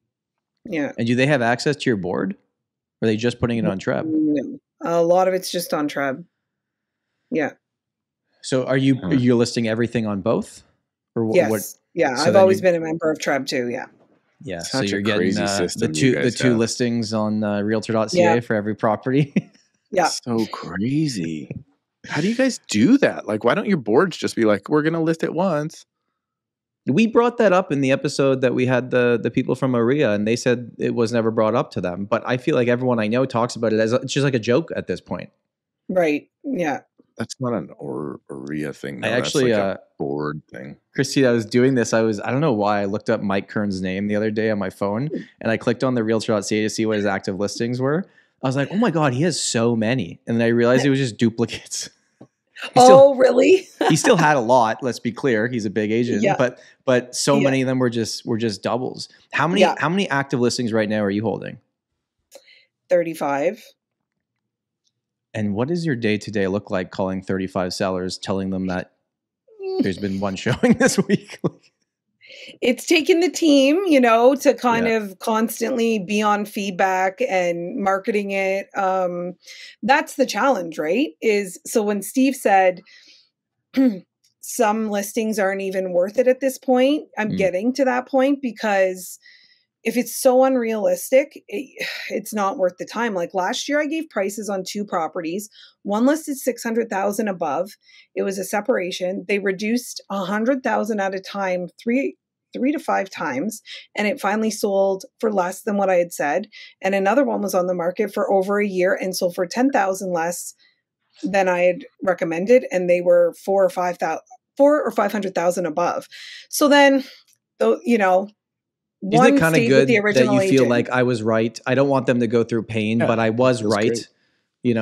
Yeah. And do they have access to your board? Or are they just putting it on Treb? No. A lot of it's just on Treb. Yeah. So are you listing everything on both? Or yes. What? Yeah, so I've always been a member of Treb too, yeah. Yeah, Such so you're a getting crazy system the two listings on realtor.ca for every property. Yeah. So crazy. How do you guys do that? Like, why don't your boards just be like, we're going to list it once? We brought that up in the episode that we had the people from Maria, and they said it was never brought up to them. But I feel like everyone I know talks about it as it's just like a joke at this point. Right. Yeah. That's not an Maria thing. No. I actually, that's like a board thing. Kristina, I was doing this. I don't know why. I looked up Mike Kern's name the other day on my phone, and I clicked on the realtor.ca to see what his active listings were. I was like, oh my God, he has so many. And then I realized it was just duplicates. Really? He still had a lot. Let's be clear. He's a big agent, but so many of them were just doubles. How many active listings right now are you holding? 35. And what does your day-to-day look like calling 35 sellers, telling them that there's been one showing this week? It's taken the team, to kind of constantly be on feedback and marketing it. That's the challenge, right? So when Steve said some listings aren't even worth it at this point, I'm getting to that point because if it's so unrealistic, it's not worth the time. Like last year, I gave prices on 2 properties. One listed 600,000 above. It was a separation. They reduced 100,000 at a time, three to 5 times, and it finally sold for less than what I had said. And another one was on the market for over a year and sold for 10,000 less than I had recommended, and they were 400,000 or 500,000 above. So then, isn't it kind of good that you feel like I was right? I don't want them to go through pain, but I was right, great.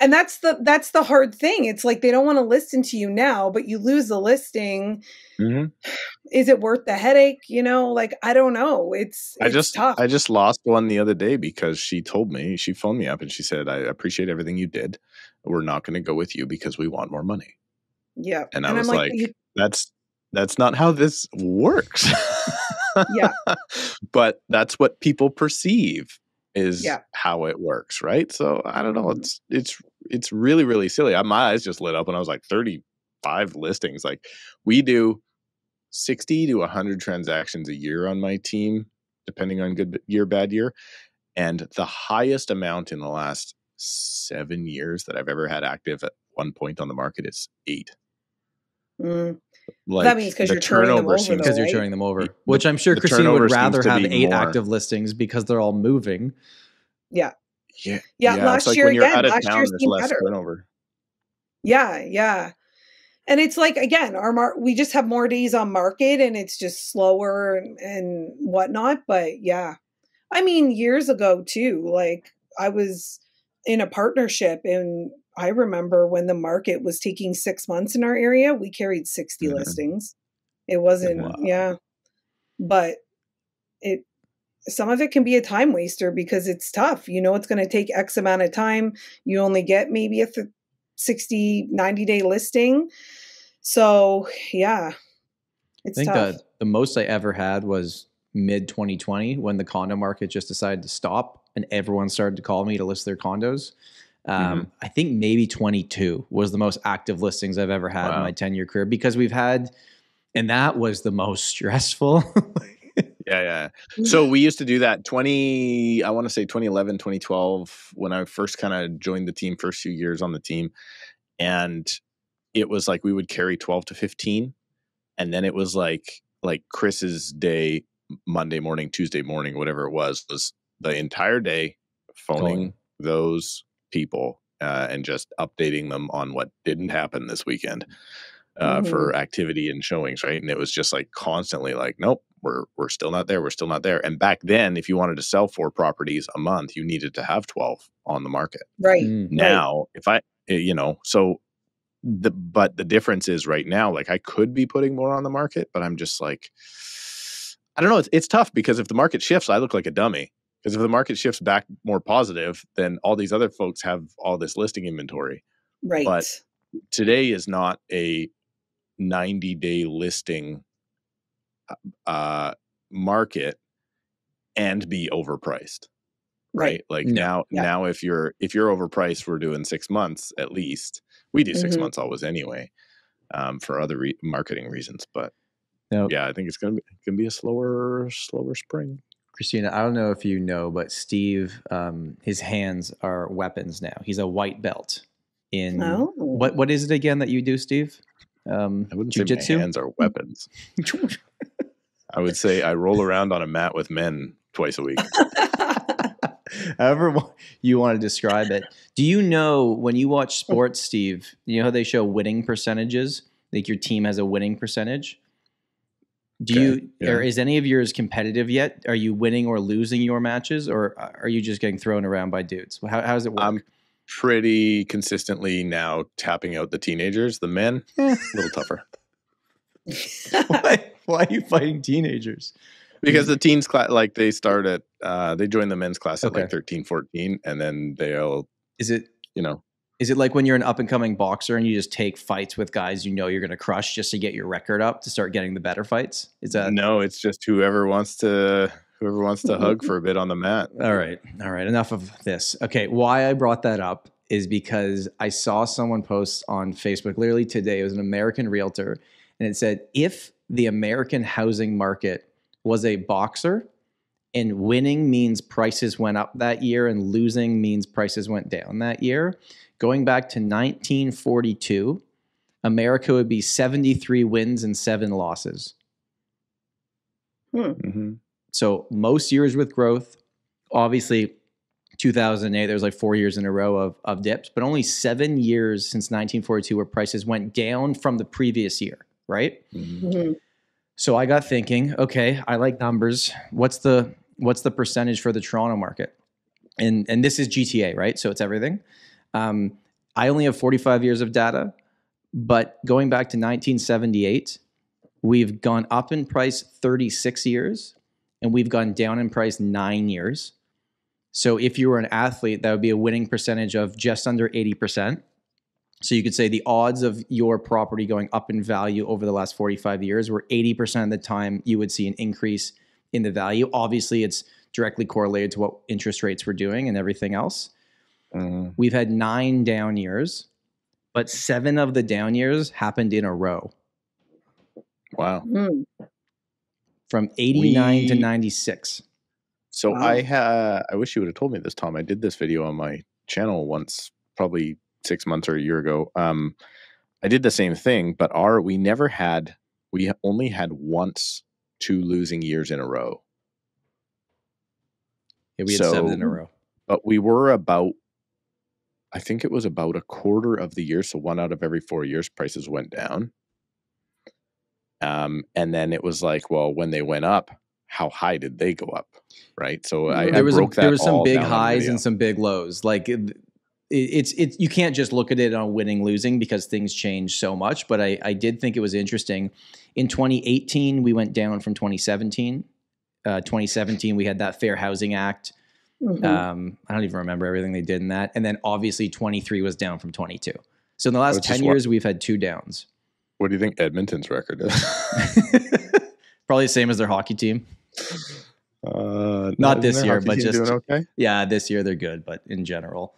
And that's the hard thing. It's like they don't want to listen to you now, but you lose the listing. Mm-hmm. Is it worth the headache? I don't know. It's tough. I just lost one the other day because she phoned me up and she said, I appreciate everything you did. We're not going to go with you because we want more money. Yeah. And I was like, that's not how this works. Yeah. But that's what people perceive is how it works, right? So I don't know. It's really, really silly. My eyes just lit up when I was like 35 listings. Like we do 60 to 100 transactions a year on my team, depending on good year, bad year. And the highest amount in the last 7 years that I've ever had active at one point on the market is 8. Like that means because you're turning them over, because you're turning them over, which I'm sure Kristina would rather have 8 active listings because they're all moving. Yeah. Last year, when you're out of town, there's less turnover. Yeah. And it's like, again, we just have more days on market and it's just slower and whatnot. But yeah, I mean, years ago too, like I was in a partnership and I remember when the market was taking 6 months in our area, we carried 60 listings. It wasn't, but some of it can be a time waster because it's tough. You know, it's going to take X amount of time. You only get maybe a 60, 90-day listing. So yeah, it's tough. I think the most I ever had was mid 2020 when the condo market just decided to stop and everyone started to call me to list their condos. I think maybe 22 was the most active listings I've ever had in my 10-year career because we've had, and that was the most stressful. Yeah. So we used to do that 2011, 2012, when I first kind of joined the team, first few years on the team. And it was like we would carry 12 to 15. And then it was like Chris's day, Monday morning, Tuesday morning, whatever it was the entire day phoning those people and just updating them on what didn't happen this weekend for activity and showings, right? And it was just like constantly like, nope, we're still not there. We're still not there. And back then, if you wanted to sell 4 properties a month, you needed to have 12 on the market. Right. Now, if I, but the difference is right now, like I could be putting more on the market, but I'm just like, I don't know. It's tough because if the market shifts, I look like a dummy. Because if the market shifts back more positive, then all these other folks have all this listing inventory. Right. But today is not a 90-day listing market and be overpriced. Right. Like now if you're overpriced, we're doing 6 months at least. We do 6 months always anyway, for other marketing reasons. But I think it's gonna be a slower spring. Kristina, I don't know if you know, but Steve, his hands are weapons now. He's a white belt in what is it again that you do, Steve? I wouldn't say my hands are weapons. I would say I roll around on a mat with men twice a week. However you want to describe it. Do you know when you watch sports, Steve, you know how they show winning percentages? Like your team has a winning percentage? Or is any of yours competitive yet? Are you winning or losing your matches, or are you just getting thrown around by dudes? How does it work? I'm pretty consistently now tapping out the teenagers. The men, a little tougher. Why are you fighting teenagers? Because the teens class, like they start at, they join the men's class at like 13, 14, and then they'll. Is it like when you're an up and coming boxer and you just take fights with guys you're going to crush just to get your record up to start getting the better fights? Is that no? It's just whoever wants to hug for a bit on the mat. All right. Enough of this. Okay, why I brought that up is because I saw someone post on Facebook literally today. It was an American realtor, and it said if the American housing market was a boxer, and winning means prices went up that year and losing means prices went down that year. Going back to 1942, America would be 73 wins and 7 losses. So most years with growth, obviously 2008, there was like 4 years in a row of dips, but only 7 years since 1942 where prices went down from the previous year, right? So I got thinking, okay, I like numbers. What's the percentage for the Toronto market? And this is GTA, right? So it's everything. I only have 45 years of data, but going back to 1978, we've gone up in price 36 years and we've gone down in price 9 years. So if you were an athlete, that would be a winning percentage of just under 80%. So you could say the odds of your property going up in value over the last 45 years were 80% of the time you would see an increase in the value. Obviously, it's directly correlated to what interest rates were doing and everything else. We've had 9 down years, but 7 of the down years happened in a row. Wow. From 89 to 96. So Wow. I wish you would have told me this, Tom. I did this video on my channel once, probably 6 months or a year ago. I did the same thing, but we only had once 2 losing years in a row. Yeah, we had 7 in a row. But we were I think it was about a quarter of the year. So 1 out of every 4 years, prices went down. And then it was like, well, when they went up, how high did they go up? Right. So there was some big highs and some big lows. Like it's you can't just look at it on winning, losing, because things change so much. But I did think it was interesting. In 2018, we went down from 2017. 2017, we had that Fair Housing Act. I don't even remember everything they did in that. And then obviously 23 was down from 22. So in the last 10 years, we've had 2 downs. What do you think Edmonton's record is? Probably the same as their hockey team. Not this year, but just doing okay? Yeah, this year they're good, but in general,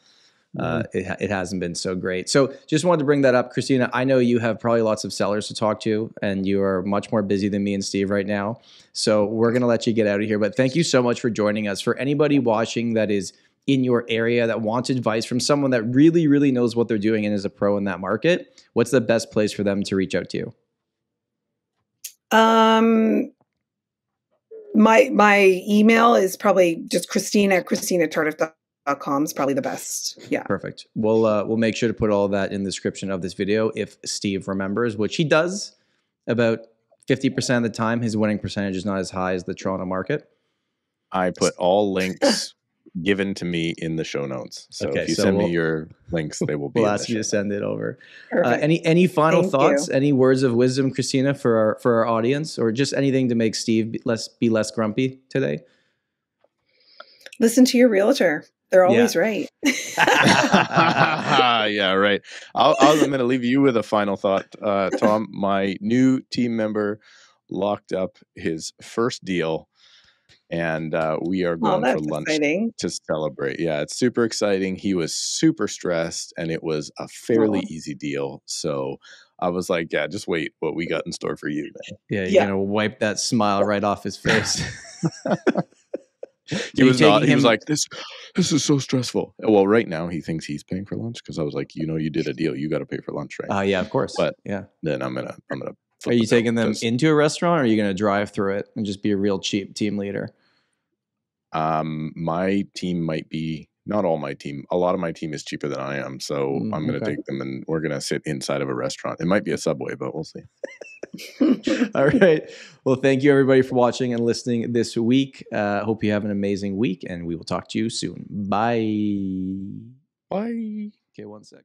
it hasn't been so great. So just wanted to bring that up, Kristina. I know you have probably lots of sellers to talk to, and you are much more busy than me and Steve right now. So we're going to let you get out of here. But thank you so much for joining us. For anybody watching that is in your area that wants advice from someone that really, really knows what they're doing and is a pro in that market, what's the best place for them to reach out to you? My email is probably just KristinaTardif.com is probably the best. Yeah. Perfect. We'll make sure to put all that in the description of this video if Steve remembers, which he does. About 50% of the time, his winning percentage is not as high as the Toronto market. I put all links given to me in the show notes. So if you send me your links, they will be. We'll ask you to send it over. Any final thoughts? Any words of wisdom, Kristina, for our audience, or just anything to make Steve be less grumpy today? Listen to your realtor. They're always right. Yeah, right. I'm going to leave you with a final thought, Tom. My new team member locked up his first deal. And we are going for lunch to celebrate. Yeah, it's super exciting. He was super stressed, and it was a fairly easy deal. So I was like, yeah, just wait what we got in store for you, man. Yeah, you're going to wipe that smile right off his face. He was not. He was like, this is so stressful. Well, right now he thinks he's paying for lunch because I was like, you did a deal. You got to pay for lunch, right? Yeah, of course. But yeah, then I'm gonna. Are you taking them into a restaurant, or are you going to drive through it and just be a real cheap team leader? My team might be, not all my team, a lot of my team is cheaper than I am. So I'm going to take them and we're going to sit inside of a restaurant. It might be a Subway, but we'll see. All right. Well, thank you everybody for watching and listening this week. Hope you have an amazing week, and we will talk to you soon. Bye. Bye. Okay, 1 sec.